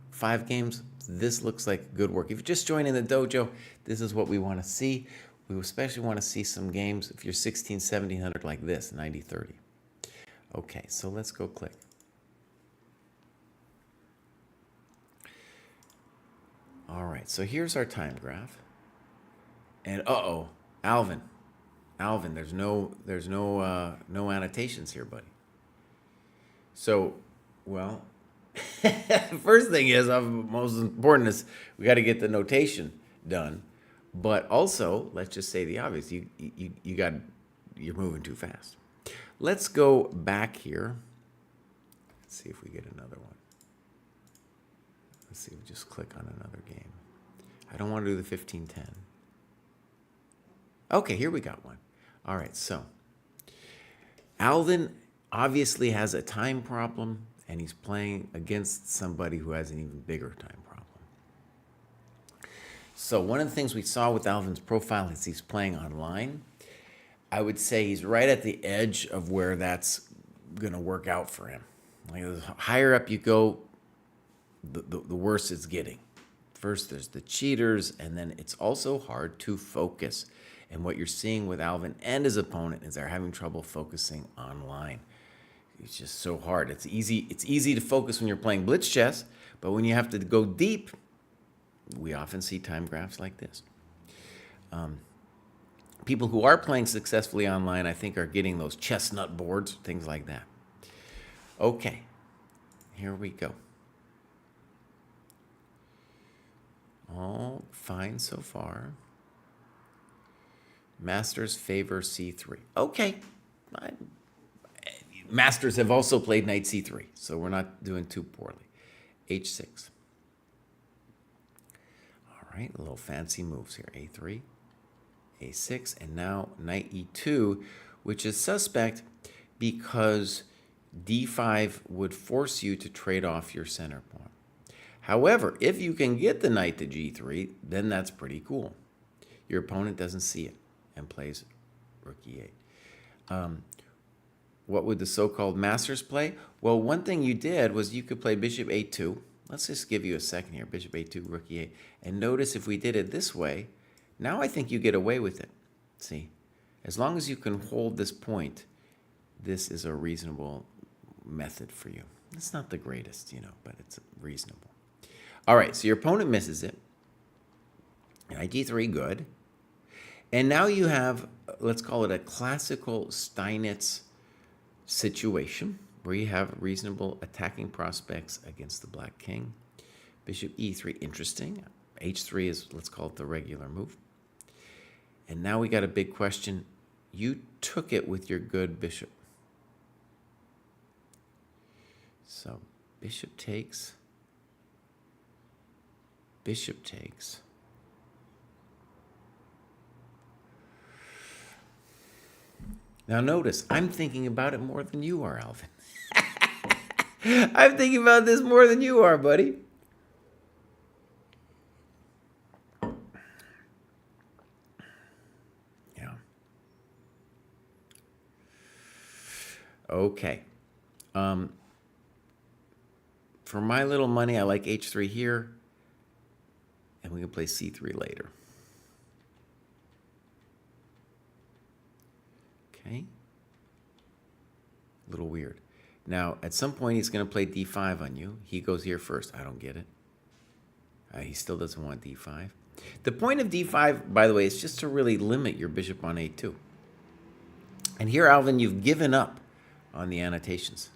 5 games. This looks like good work. If you're just joining the dojo, this is what we want to see. We especially want to see some games if you're 1700 like this, 90-30. Okay, so let's go click. All right, so here's our time graph. And Alvin, there's no annotations here, buddy. So, well, first thing is, most important is we got to get the notation done. But also, let's just say the obvious: you're moving too fast. Let's go back here. Let's see if we get another one. Let's see if we just click on another game. I don't want to do the 15-10. Okay, here we got one. All right, so Alvin obviously has a time problem, and he's playing against somebody who has an even bigger time problem. So one of the things we saw with Alvin's profile is he's playing online. I would say he's right at the edge of where that's going to work out for him. Like the higher up you go, the worse it's getting. First, there's the cheaters, and then it's also hard to focus. And what you're seeing with Alvin and his opponent is they're having trouble focusing online. It's just so hard. It's easy to focus when you're playing blitz chess, but when you have to go deep, we often see time graphs like this. People who are playing successfully online, I think, are getting those chestnut boards, things like that. Okay, here we go. All fine so far. Masters favor c3. Okay. Masters have also played knight c3, so we're not doing too poorly. h6. All right, a little fancy moves here. a3, a6, and now knight e2, which is suspect because d5 would force you to trade off your center pawn. However, if you can get the knight to g3, then that's pretty cool. Your opponent doesn't see it and plays rook e8. What would the so-called masters play? Well, one thing you did was you could play bishop a2. Let's just give you a second here. Bishop a2, rook e8. And notice if we did it this way, now I think you get away with it. See, as long as you can hold this point, this is a reasonable method for you. It's not the greatest, but it's reasonable. All right, so your opponent misses it. Knight d3, good. And now you have, let's call it a classical Steinitz situation where you have reasonable attacking prospects against the black king. Bishop e3, interesting. h3 is, let's call it the regular move. And now we got a big question. You took it with your good bishop. So bishop takes. Bishop takes. Now notice, I'm thinking about it more than you are, Alvin. I'm thinking about this more than you are, buddy. Yeah. Okay. For my little money, I like h3 here, and we can play c3 later. Okay. A little weird. Now, at some point, he's going to play d5 on you. He goes here first. I don't get it. He still doesn't want d5. The point of d5, by the way, is just to really limit your bishop on a2. And here, Alvin, you've given up on the annotations.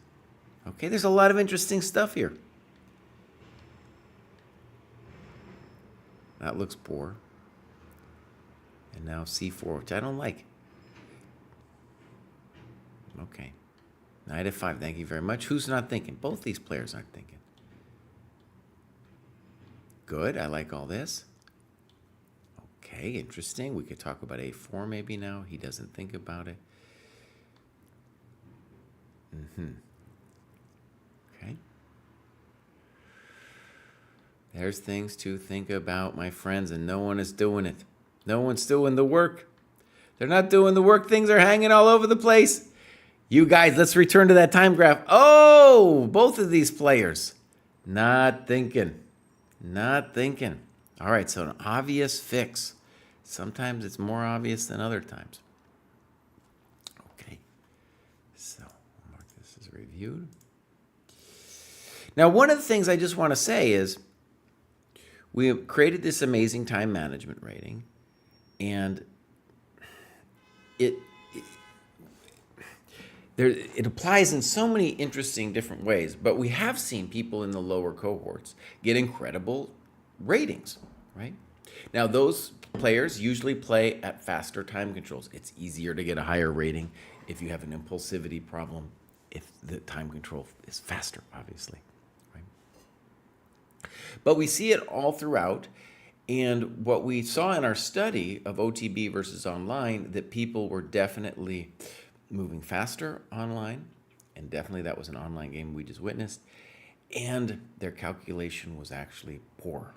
Okay, there's a lot of interesting stuff here. That looks poor. And now c4, which I don't like. Okay. Knight f5, thank you very much. Who's not thinking? Both these players aren't thinking. Good, I like all this. Okay, interesting. We could talk about a4 maybe now. He doesn't think about it. Okay. There's things to think about, my friends, and no one is doing it. No one's doing the work. They're not doing the work. Things are hanging all over the place. You guys, let's return to that time graph. Oh, both of these players. Not thinking. Not thinking. All right, so an obvious fix. Sometimes it's more obvious than other times. Okay, so I'll mark this as reviewed. Now, one of the things I just want to say is we have created this amazing time management rating, and it applies in so many interesting different ways, but we have seen people in the lower cohorts get incredible ratings, right? Now, those players usually play at faster time controls. It's easier to get a higher rating if you have an impulsivity problem, if the time control is faster, obviously, right? But we see it all throughout, And what we saw in our study of OTB versus online, that people were definitely moving faster online, and definitely that was an online game we just witnessed, and their calculation was actually poor.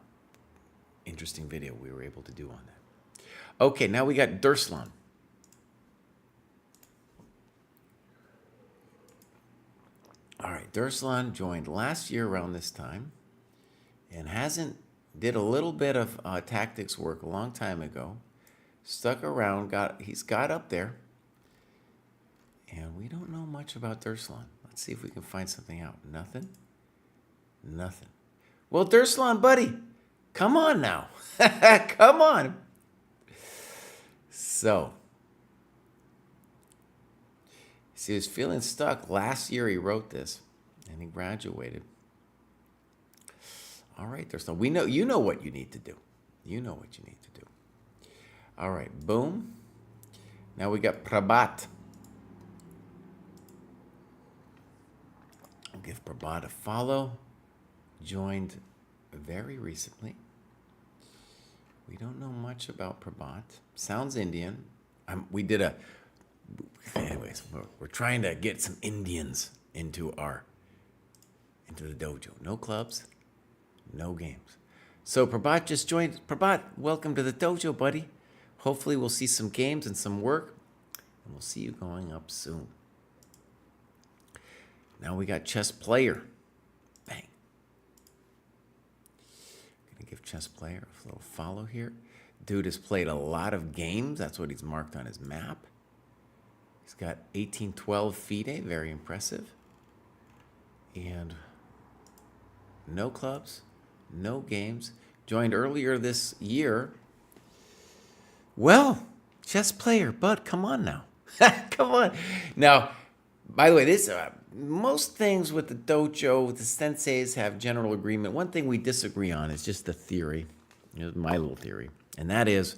Interesting video we were able to do on that. Okay, now we got Durslan. All right, Durslan joined last year around this time and did a little bit of tactics work a long time ago. Stuck around, he's got up there. And we don't know much about Durslan. Let's see if we can find something out. Nothing? Nothing. Well, Durslan, buddy, come on now. Come on. So, he was feeling stuck. Last year he wrote this, and he graduated. All right, Durslan, you know what you need to do. You know what you need to do. All right, boom. Now we got Prabhat. I'll give Prabhat a follow. Joined very recently. We don't know much about Prabhat. Sounds Indian. Anyways, we're trying to get some Indians into the dojo. No clubs, no games. So Prabhat just joined. Prabhat, welcome to the dojo, buddy. Hopefully we'll see some games and some work, and we'll see you going up soon. Now we got Chess Player. Bang. Gonna give Chess Player a little follow here. Dude has played a lot of games. That's what he's marked on his map. He's got 1812 FIDE, very impressive. And no clubs, no games. Joined earlier this year. Well, Chess Player, bud, come on now. Come on. Now, by the way, this most things with the dojo, the senseis have general agreement. One thing we disagree on is just the theory, my little theory, and that is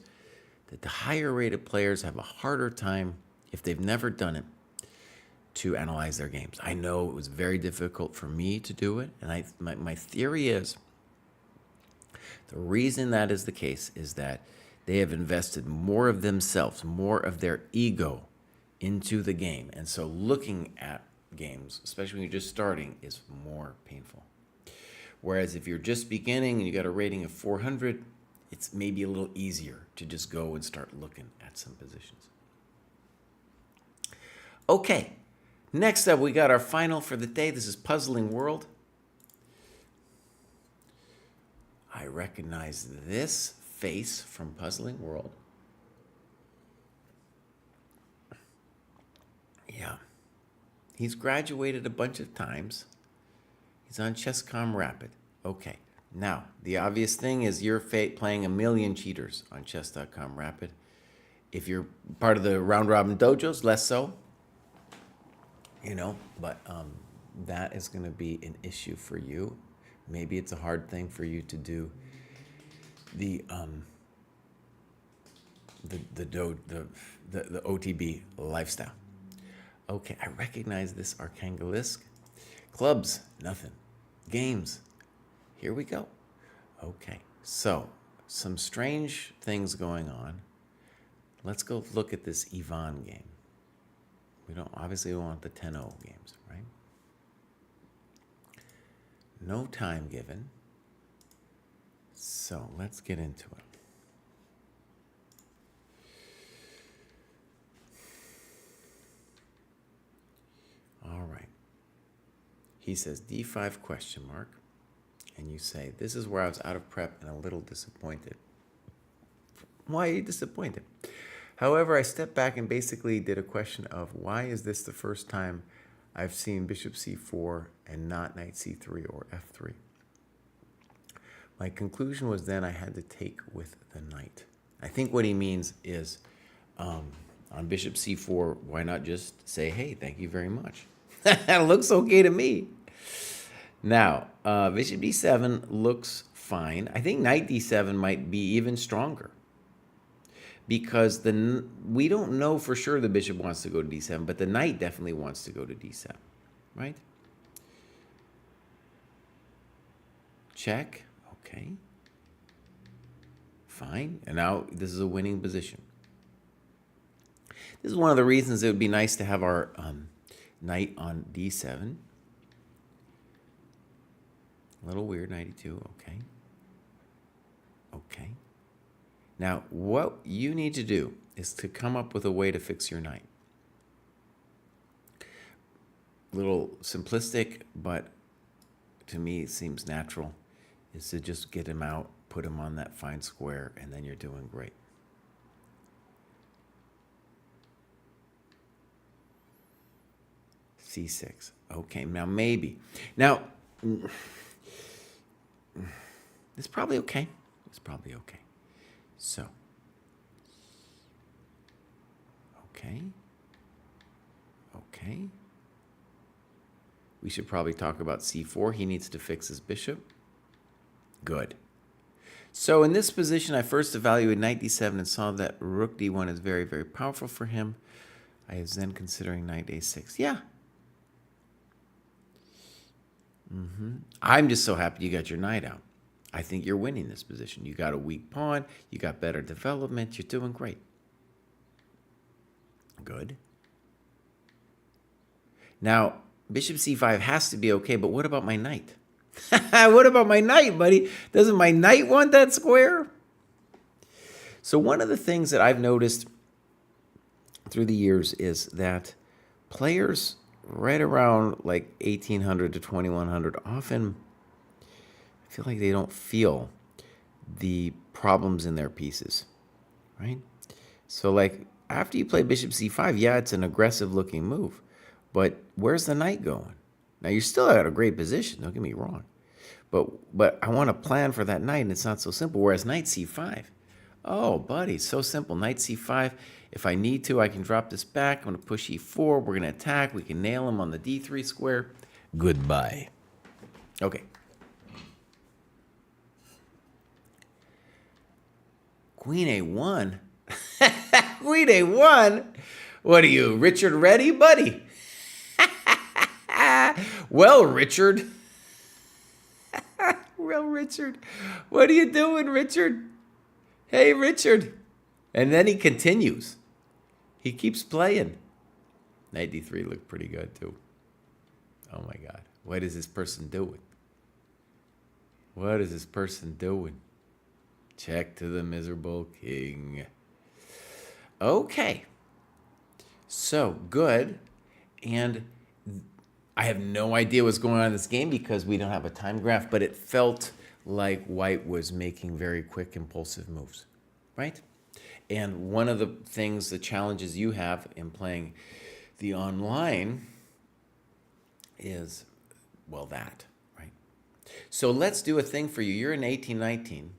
that the higher rated players have a harder time, if they've never done it, to analyze their games. I know it was very difficult for me to do it, and my theory is the reason that is the case is that they have invested more of themselves, more of their ego into the game. And so looking at games, especially when you're just starting, is more painful. Whereas if you're just beginning and you got a rating of 400, it's maybe a little easier to just go and start looking at some positions. Okay, next up we got our final for the day. This is Puzzling World. I recognize this face from Puzzling World. Yeah. He's graduated a bunch of times. He's on ChessCom Rapid. Okay. Now, the obvious thing is you're playing a million cheaters on chess.com Rapid. If you're part of the round robin dojos, less so. But that is going to be an issue for you. Maybe it's a hard thing for you to do the OTB lifestyle. Okay, I recognize this Archangelisk. Clubs, nothing. Games, here we go. Okay, so some strange things going on. Let's go look at this Ivan game. We obviously want the 10-0 games, right? No time given. So let's get into it. All right. He says D5 question mark. And you say, this is where I was out of prep and a little disappointed. Why are you disappointed? However, I stepped back and basically did a question of why is this the first time I've seen bishop c4 and not knight c3 or f3? My conclusion was then I had to take with the knight. I think what he means is on bishop c4, why not just say, hey, thank you very much. That looks okay to me. Now, bishop d7 looks fine. I think knight d7 might be even stronger because we don't know for sure the bishop wants to go to d7, but the knight definitely wants to go to d7, right? Check. Okay. Fine. And now this is a winning position. This is one of the reasons it would be nice to have our knight on d7. A little weird, 92. Okay. Okay. Now, what you need to do is to come up with a way to fix your knight. A little simplistic, but to me it seems natural, is to just get him out, put him on that fine square, and then you're doing great. C6. Okay, now maybe. Now, it's probably okay. It's probably okay. So, okay. Okay. We should probably talk about c4. He needs to fix his bishop. Good. So in this position, I first evaluated knight d7 and saw that rook d1 is very, very powerful for him. I was then considering knight a6. Yeah. I'm just so happy you got your knight out. I think you're winning this position. You got a weak pawn. You got better development. You're doing great. Good. Now, bishop c5 has to be okay, but what about my knight? What about my knight, buddy? Doesn't my knight want that square? So one of the things that I've noticed through the years is that players right around like 1800 to 2100 often feel like they don't feel the problems in their pieces, right? So like after you play bishop c5, yeah, it's an aggressive looking move, but where's the knight going? Now you're still at a great position, don't get me wrong, but I want to plan for that knight, and it's not so simple. Whereas knight c5, oh buddy, so simple. Knight c5, if I need to, I can drop this back. I'm going to push e4. We're going to attack. We can nail him on the d3 square. Goodbye. Okay. Queen a1? Queen a1? What are you, Richard Reddy, buddy? Well, Richard. Well, Richard. What are you doing, Richard? Hey, Richard. And then he continues. He keeps playing. Knight d3 looked pretty good, too. Oh, my God. What is this person doing? What is this person doing? Check to the miserable king. Okay. So, good. And I have no idea what's going on in this game because we don't have a time graph, but it felt like white was making very quick, impulsive moves, right? And one of the things, the challenges you have in playing the online is, well, that, right? So let's do a thing for you. You're in 1819.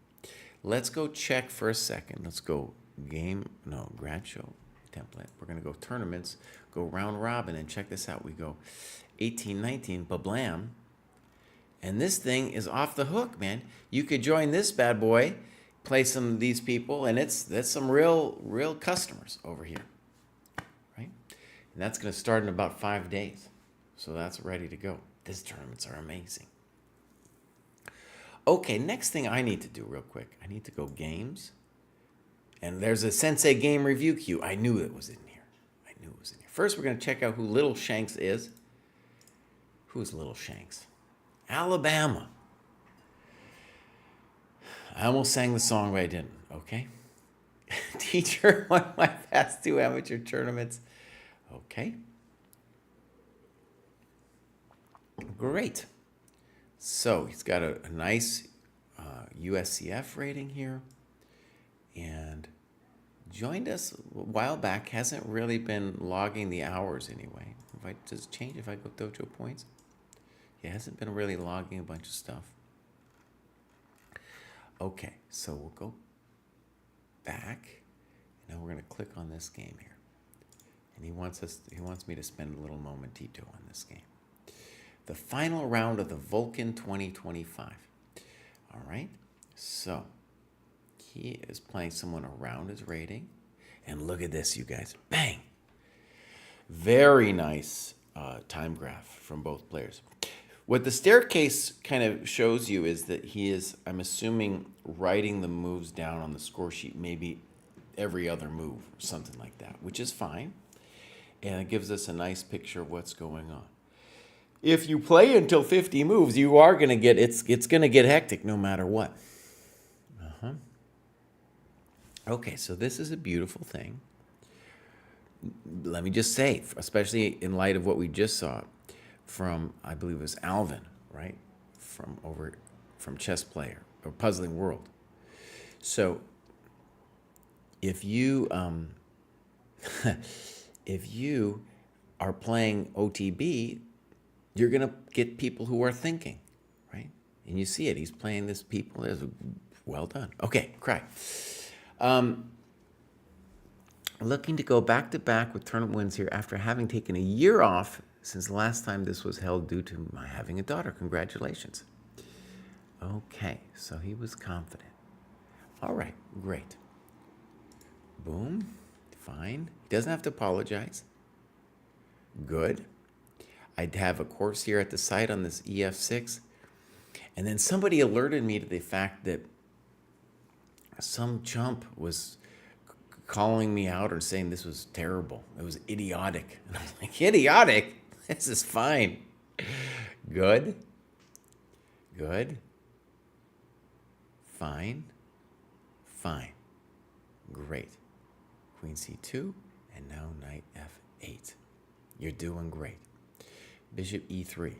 Let's go check for a second. Let's go grad show template. We're going to go tournaments, go round robin, and check this out. We go 1819, bablam. And this thing is off the hook, man. You could join this bad boy, play some of these people, and that's some real customers over here, right? And that's going to start in about 5 days. So that's ready to go. These tournaments are amazing. Okay, next thing I need to do real quick. I need to go games. And there's a Sensei game review queue. I knew it was in here. I knew it was in here. First, we're going to check out who Little Shanks is. Who's Little Shanks? Alabama. I almost sang the song, but I didn't, okay? Teacher won my past 2 amateur tournaments. Okay. Great. So he's got a nice USCF rating here. And joined us a while back. Hasn't really been logging the hours anyway. Does it change if I go dojo points? He hasn't been really logging a bunch of stuff. Okay, so we'll go back. Now we're going to click on this game here. And he wants me to spend a little momentito on this game. The final round of the Vulcan 2025. All right, so he is playing someone around his rating. And look at this, you guys. Bang! Very nice time graph from both players. What the staircase kind of shows you is that he is, I'm assuming, writing the moves down on the score sheet, maybe every other move or something like that, which is fine. And it gives us a nice picture of what's going on. If you play until 50 moves, you are going to get, it's going to get hectic no matter what. Okay, so this is a beautiful thing. Let me just say, especially in light of what we just saw from, I believe it was Alvin, right? From Chess Player or Puzzling World. So if you if you are playing OTB, you're gonna get people who are thinking, right? And you see it. He's playing this people. Well done. Okay, cry. Looking to go back to back with tournament wins here after having taken a year off since the last time this was held due to my having a daughter. Congratulations. Okay, so he was confident. All right, great. Boom, fine. He doesn't have to apologize. Good. I'd have a course here at the site on this EF6. And then somebody alerted me to the fact that some chump was calling me out or saying this was terrible. It was idiotic. And I was like, idiotic? This is fine. Good. Good. Fine. Fine. Great. Queen C2, and now knight F8. You're doing great. Bishop E3.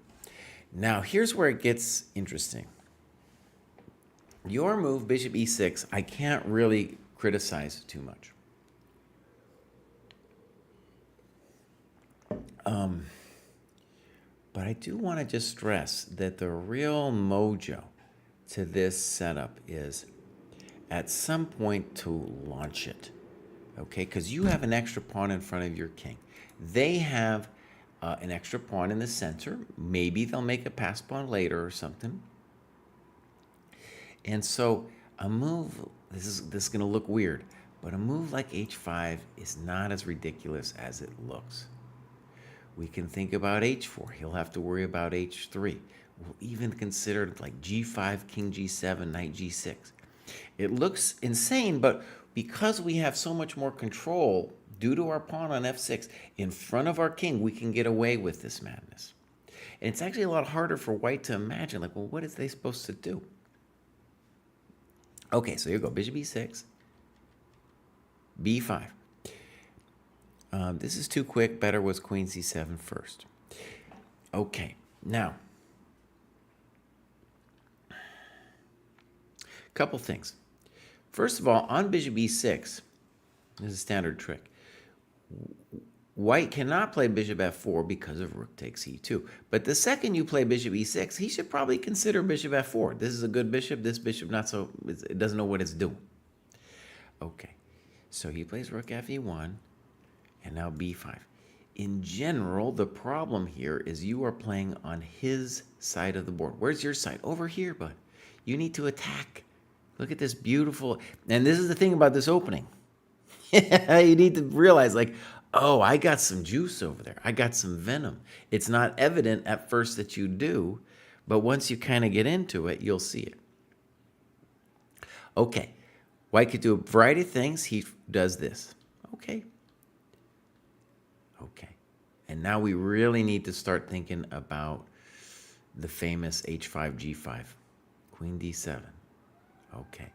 Now, here's where it gets interesting. Your move, Bishop E6, I can't really criticize too much. But I do want to just stress that the real mojo to this setup is at some point to launch it, okay? Because you have an extra pawn in front of your king. They have an extra pawn in the center. Maybe they'll make a pass pawn later or something. And so a move, this is going to look weird, but a move like H5 is not as ridiculous as it looks. We can think about H4. He'll have to worry about H3. We'll even consider like G5, King G7, Knight G6. It looks insane, but because we have so much more control due to our pawn on F6 in front of our king, we can get away with this madness. And it's actually a lot harder for white to imagine, like, well, what is they supposed to do? Okay, so here you go, Bishop E6, B5. This is too quick. Better was Queen C7 first. Okay, now, couple things. First of all, on Bishop E6, this is a standard trick. White cannot play Bishop F4 because of Rook takes E2. But the second you play Bishop E6, he should probably consider Bishop F4. This is a good bishop. This bishop not so, it doesn't know what it's doing. Okay, so he plays Rook Fe1, and now B5. In general, the problem here is you are playing on his side of the board. Where's your side? Over here, bud. You need to attack. Look at this beautiful, and this is the thing about this opening. You need to realize, like, oh, I got some juice over there. I got some venom. It's not evident at first that you do, but once you kind of get into it, you'll see it. Okay, white could do a variety of things. He does this. Okay. Okay. And now we really need to start thinking about the famous H5, G5. Queen D7. Okay.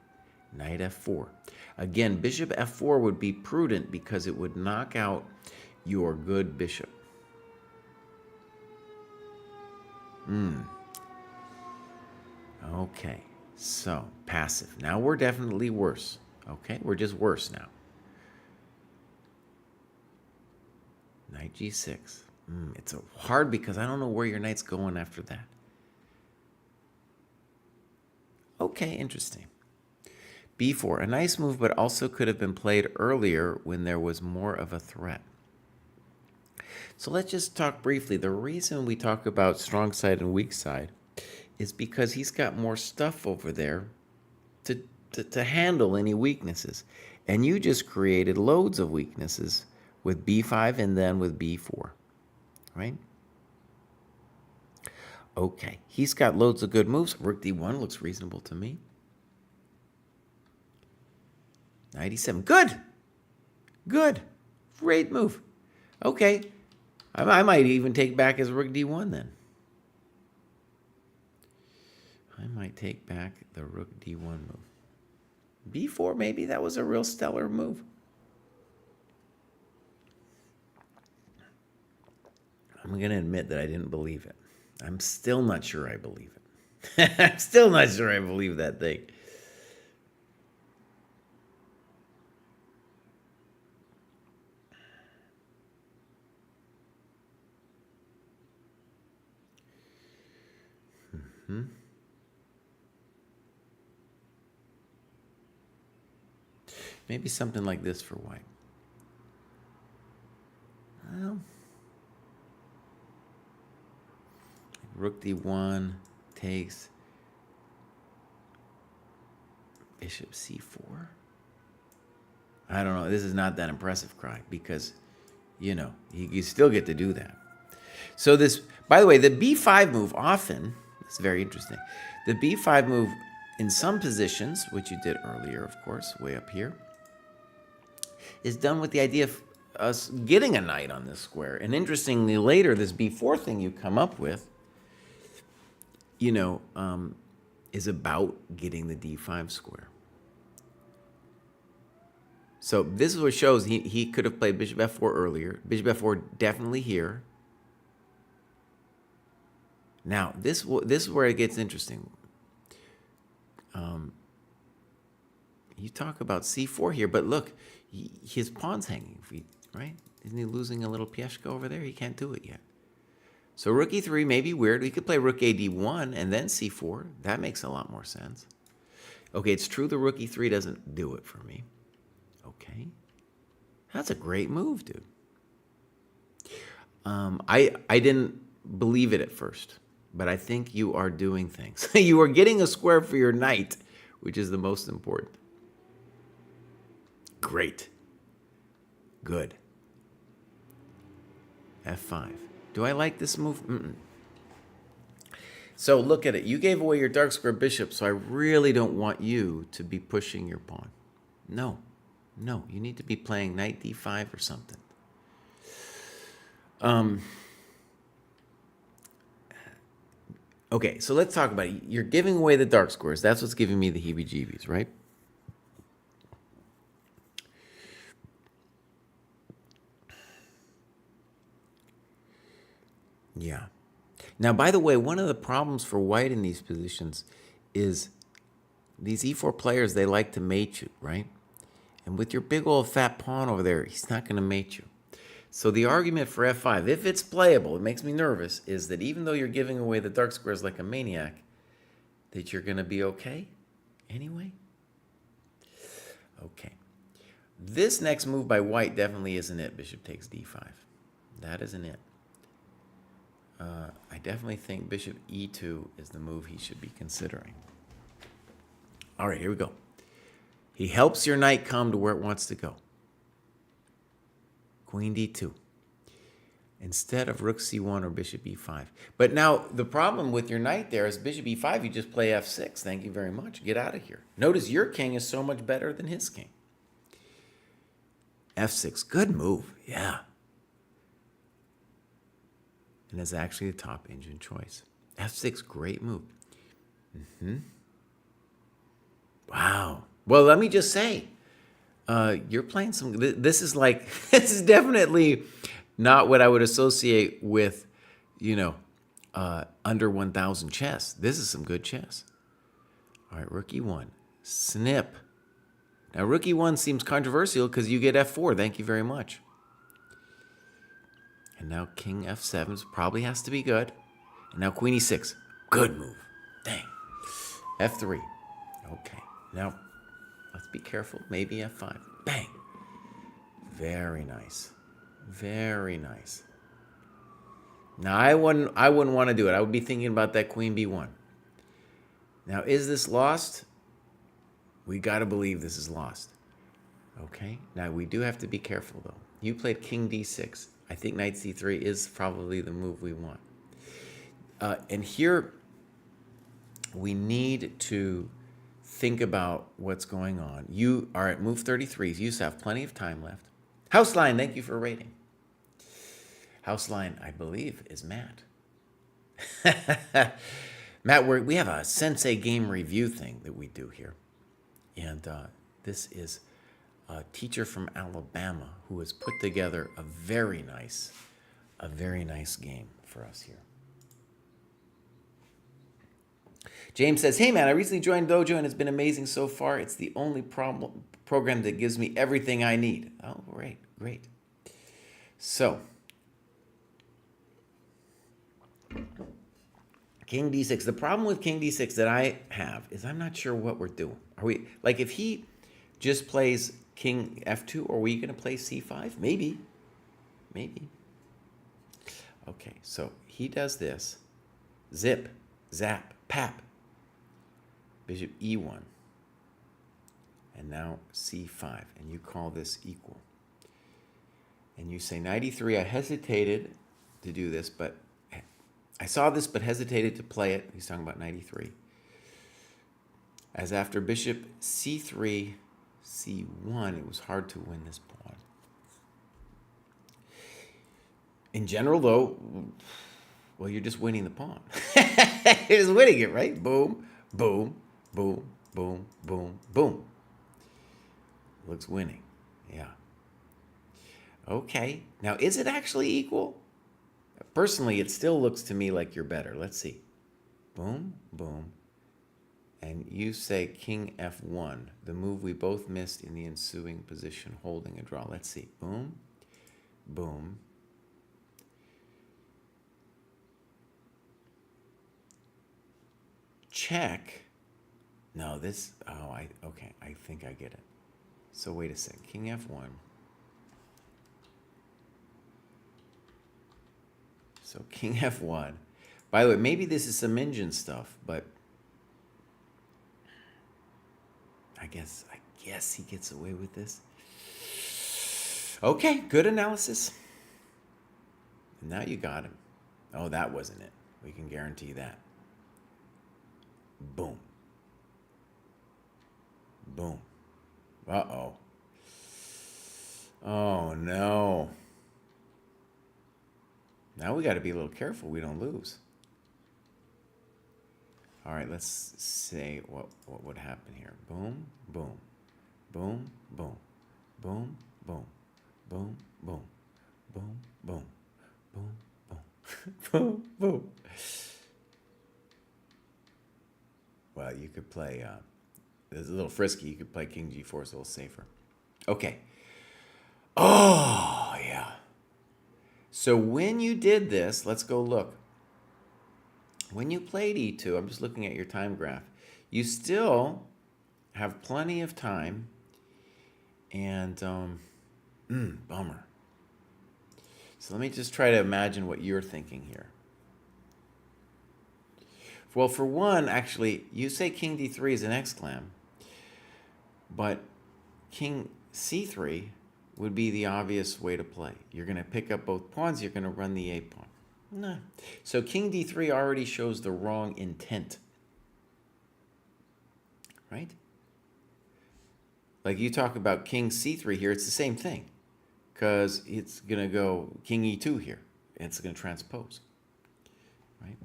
Knight F4. Again, Bishop F4 would be prudent because it would knock out your good bishop. Okay. So, passive. Now we're definitely worse. Okay? We're just worse now. Knight G6. It's hard because I don't know where your knight's going after that. Okay, interesting. B4, a nice move, but also could have been played earlier when there was more of a threat. So let's just talk briefly. The reason we talk about strong side and weak side is because he's got more stuff over there to handle any weaknesses. And you just created loads of weaknesses with B5 and then with B4, right? Okay. He's got loads of good moves. Rook d1 looks reasonable to me. Knight e7. Good. Good. Great move. Okay. I might even take back his rook d1 then. I might take back the rook d1 move. b4, maybe that was a real stellar move. I'm going to admit that I didn't believe it. I'm still not sure I believe it. I'm still not sure I believe that thing. Maybe something like this for white. Well, rook d1 takes bishop c4. I don't know. This is not that impressive, Cry, because, you know, you still get to do that. So this, by the way, the b5 move often, it's very interesting. The b5 move in some positions, which you did earlier, of course, way up here, is done with the idea of us getting a knight on this square. And interestingly, later, this b4 thing you come up with, you know, is about getting the d5 square. So this is what shows he could have played bishop f4 earlier. Bishop f4 definitely here. Now, this is where it gets interesting. You talk about c4 here, but look, his pawn's hanging, right? Isn't he losing a little pieshka over there? He can't do it yet. So rook e3 may be weird. We could play rook a d1 and then c4. That makes a lot more sense. Okay, it's true the rook e3 doesn't do it for me. Okay. That's a great move, dude. I didn't believe it at first, but I think you are doing things. You are getting a square for your knight, which is the most important. Great. Good. f5. Do I like this move? So look at it. You gave away your dark square bishop, so I really don't want you to be pushing your pawn. No. No, you need to be playing knight d5 or something. Okay, so let's talk about it. You're giving away the dark squares. That's what's giving me the heebie-jeebies, right? Yeah. Now, by the way, one of the problems for white in these positions is these e4 players, they like to mate you, right? And with your big old fat pawn over there, he's not going to mate you. So the argument for f5, if it's playable, it makes me nervous, is that even though you're giving away the dark squares like a maniac, that you're going to be okay anyway? Okay. This next move by white definitely isn't it. Bishop takes d5. That isn't it. I definitely think bishop e2 is the move he should be considering. All right, here we go. He helps your knight come to where it wants to go. Queen d2. Instead of rook c1 or bishop e5. But now the problem with your knight there is bishop e5, you just play f6. Thank you very much. Get out of here. Notice your king is so much better than his king. f6. Good move. Yeah. And it's actually the top engine choice. f6. Great move. Wow. Well, let me just say, you're playing some. This is like, this is definitely not what I would associate with, you know, under 1,000 chess. This is some good chess. All right, rook e1. Snip. Now, rook e1 seems controversial because you get f4. Thank you very much. And now king f7 probably has to be good. And now queen e6. Good move. Dang. f3. Okay. Now, let's be careful. Maybe f5. Bang. Very nice. Very nice. Now, I wouldn't want to do it. I would be thinking about that queen b1. Now, is this lost? We got to believe this is lost. Okay. Now, we do have to be careful, though. You played king d6. I think knight c3 is probably the move we want. And here we need to think about what's going on. You are at move 33. You have plenty of time left. House line, thank you for rating. House line, I believe, is Matt. Matt, we have a Sensei game review thing that we do here. And this is a teacher from Alabama who has put together a very nice game for us here. James says, hey man, I recently joined Dojo and it's been amazing so far. It's the only program that gives me everything I need. Oh, great. So, King D6. The problem with King D6 that I have is I'm not sure what we're doing. Are we, like, if he just plays King F2, are we going to play C5? Maybe. Okay, so he does this. Zip, zap, pap. Bishop E1. And now C5. And you call this equal. And you say, knight E3, I hesitated to do this, but I saw this but hesitated to play it. He's talking about knight E3. As after bishop C3, C1, it was hard to win this pawn. In general, though, well, you're just winning the pawn. You're just winning it, right? Boom, boom, boom, boom, boom, boom. Looks winning. Yeah. Okay. Now, is it actually equal? Personally, it still looks to me like you're better. Let's see. Boom, boom. And you say King F1, the move we both missed in the ensuing position, holding a draw. Let's see. Boom, boom. Check. No, this, okay, I think I get it. So wait a second. King F1. So King F1. By the way, maybe this is some engine stuff, but I guess he gets away with this. Okay, good analysis. Now you got him. Oh, that wasn't it. We can guarantee that. Boom. Boom. Uh-oh. Oh, no. Now we got to be a little careful we don't lose. All right, let's say what would happen here. Boom, boom, boom, boom, boom, boom, boom, boom, boom, boom, boom, boom, boom, boom. Well, you could play, it's a little frisky. You could play King G4, it's a little safer. Okay. Oh, yeah. So when you did this, let's go look. When you played E2, I'm just looking at your time graph, you still have plenty of time, and bummer. So let me just try to imagine what you're thinking here. Well, for one, actually, you say King D3 is an exclam, but King C3 would be the obvious way to play. You're going to pick up both pawns, you're going to run the A pawn. No. So King D3 already shows the wrong intent. Right? Like you talk about King C3 here, it's the same thing. Because it's going to go King E2 here. And it's going to transpose. Right?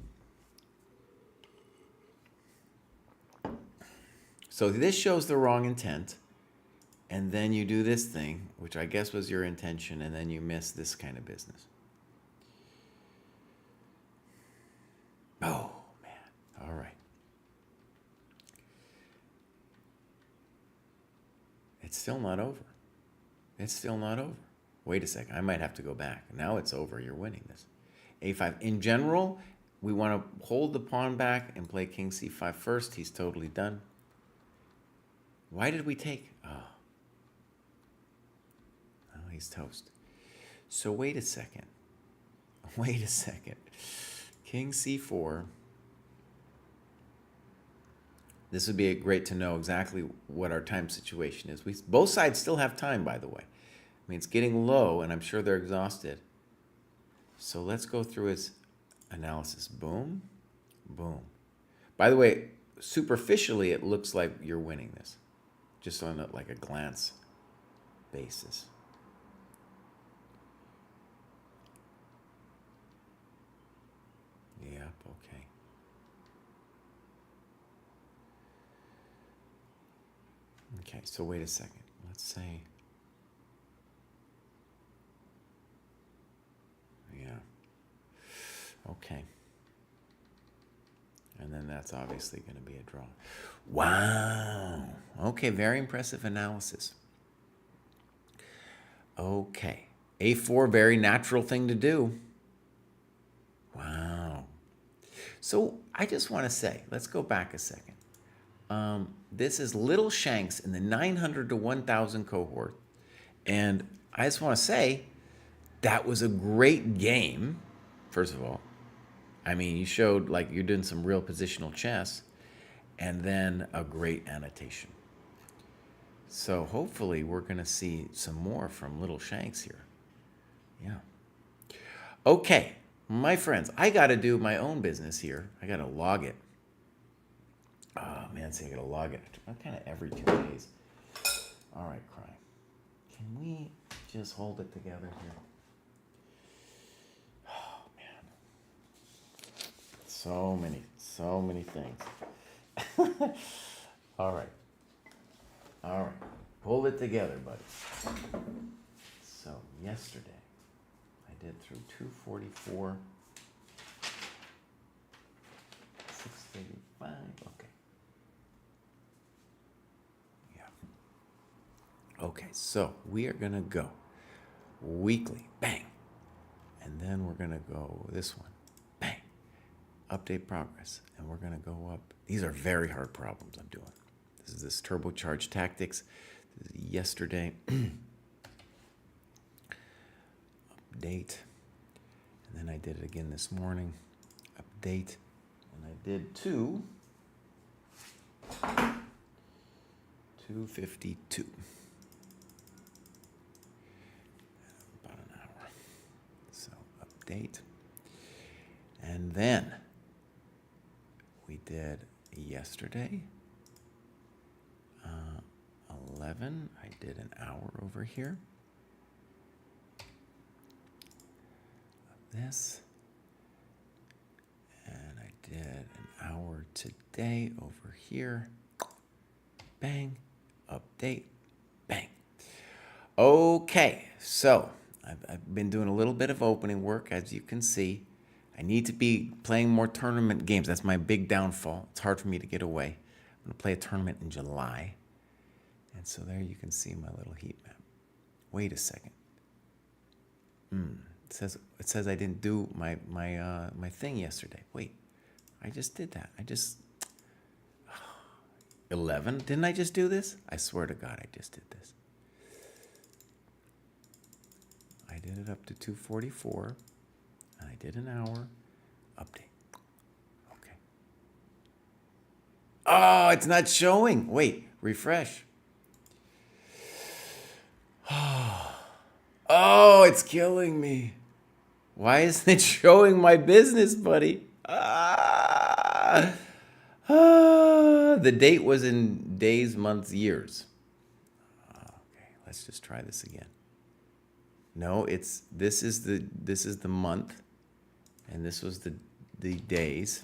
So this shows the wrong intent. And then you do this thing, which I guess was your intention, and then you miss this kind of business. Oh, man. All right. It's still not over. It's still not over. Wait a second. I might have to go back. Now it's over. You're winning this. A5. In general, we want to hold the pawn back and play King C5 first. He's totally done. Why did we take? Oh, he's toast. So wait a second. Wait a second. King C4. This would be great to know exactly what our time situation is. Both sides still have time, by the way. I mean, it's getting low, and I'm sure they're exhausted. So let's go through his Analysis. Boom. Boom. By the way, superficially, it looks like you're winning this, just on like a glance basis. Yep, okay. Okay, so wait a second. Let's say, yeah. Okay. And then that's obviously going to be a draw. Wow. Okay, very impressive analysis. Okay. A4, very natural thing to do. Wow. So I just want to say, let's go back a second. This is Little Shanks in the 900 to 1,000 cohort. And I just want to say, that was a great game, first of all. I mean, you showed like you're doing some real positional chess, and then a great annotation. So hopefully we're going to see some more from Little Shanks here. Yeah. Okay, my friends, I got to do my own business here. I got to log it. Oh, man, see, I got to log it kind of every 2 days. All right, Cry. Can we just hold it together here? So many things. All right. Pull it together, buddy. So yesterday, I did through 244, 635. Okay. Yeah. Okay, so we are gonna go weekly, bang, and then we're gonna go this one. Update progress, and we're going to go up. These are very hard problems I'm doing. This is this turbocharged tactics. This is yesterday. Update. And then I did it again this morning. Update. And I did 252. About an hour. So update. And then we did yesterday, 11. I did an hour over here. This. And I did an hour today over here. Bang. Update. Bang. Okay, so I've been doing a little bit of opening work, as you can see. I need to be playing more tournament games. That's my big downfall. It's hard for me to get away. I'm going to play a tournament in July. And so there you can see my little heat map. Wait a second. It says I didn't do my thing yesterday. Wait, I just did that. 11. Didn't I just do this? I swear to God, I just did this. I did it up to 244. And I did an hour. Update. Okay. Oh, it's not showing. Wait, refresh. Oh, it's killing me. Why isn't it showing my business, buddy? The date was in days, months, years. Okay, let's just try this again. No, this is the month, and this was the days,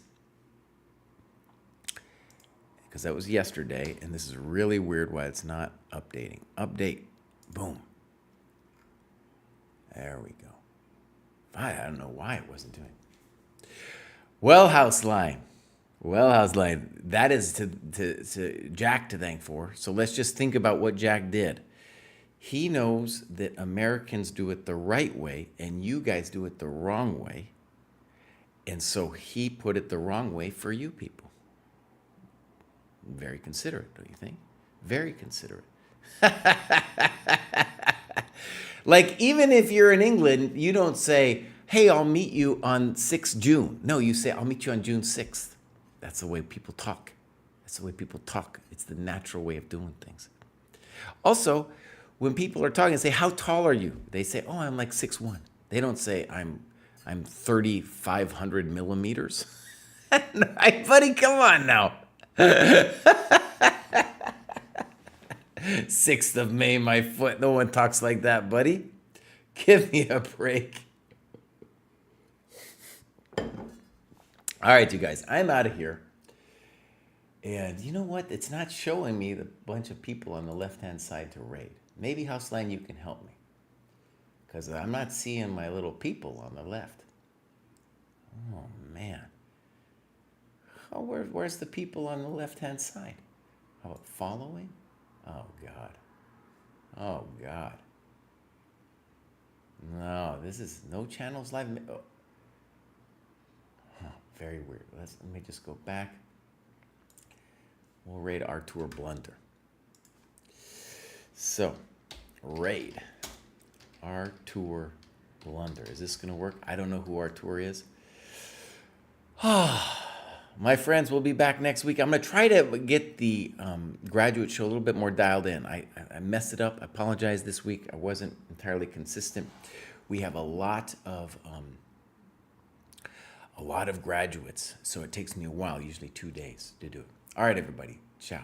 because that was yesterday, and this is really weird why it's not updating. Update, boom. There we go. I don't know why it wasn't doing. Well, house line. That is to Jack to thank for. So let's just think about what Jack did. He knows that Americans do it the right way and you guys do it the wrong way. And so he put it the wrong way for you people. Very considerate, don't you think? Very considerate. Like, even if you're in England, you don't say, hey, I'll meet you on 6th June. No, you say, I'll meet you on June 6th. That's the way people talk. It's the natural way of doing things. Also, when people are talking, say, how tall are you? They say, oh, I'm like 6'1". They don't say, I'm I'm 3,500 millimeters. Hey, buddy, come on now. 6th of May, my foot. No one talks like that, buddy. Give me a break. All right, you guys, I'm out of here. And you know what? It's not showing me the bunch of people on the left-hand side to raid. Maybe Houseline, you can help me. Because I'm not seeing my little people on the left. Oh, man. Oh, where's the people on the left-hand side? How about following? Oh, God. Oh, God. No, this is no channels live. Oh. Oh, very weird. Let me just go back. We'll raid Artur Blunder. So, raid Artur Blunder. Is this going to work? I don't know who Artur is. My friends, we'll be back next week. I'm going to try to get the graduate show a little bit more dialed in. I messed it up. I apologize this week. I wasn't entirely consistent. We have a lot of graduates, so it takes me a while, usually 2 days to do it. All right, everybody. Ciao.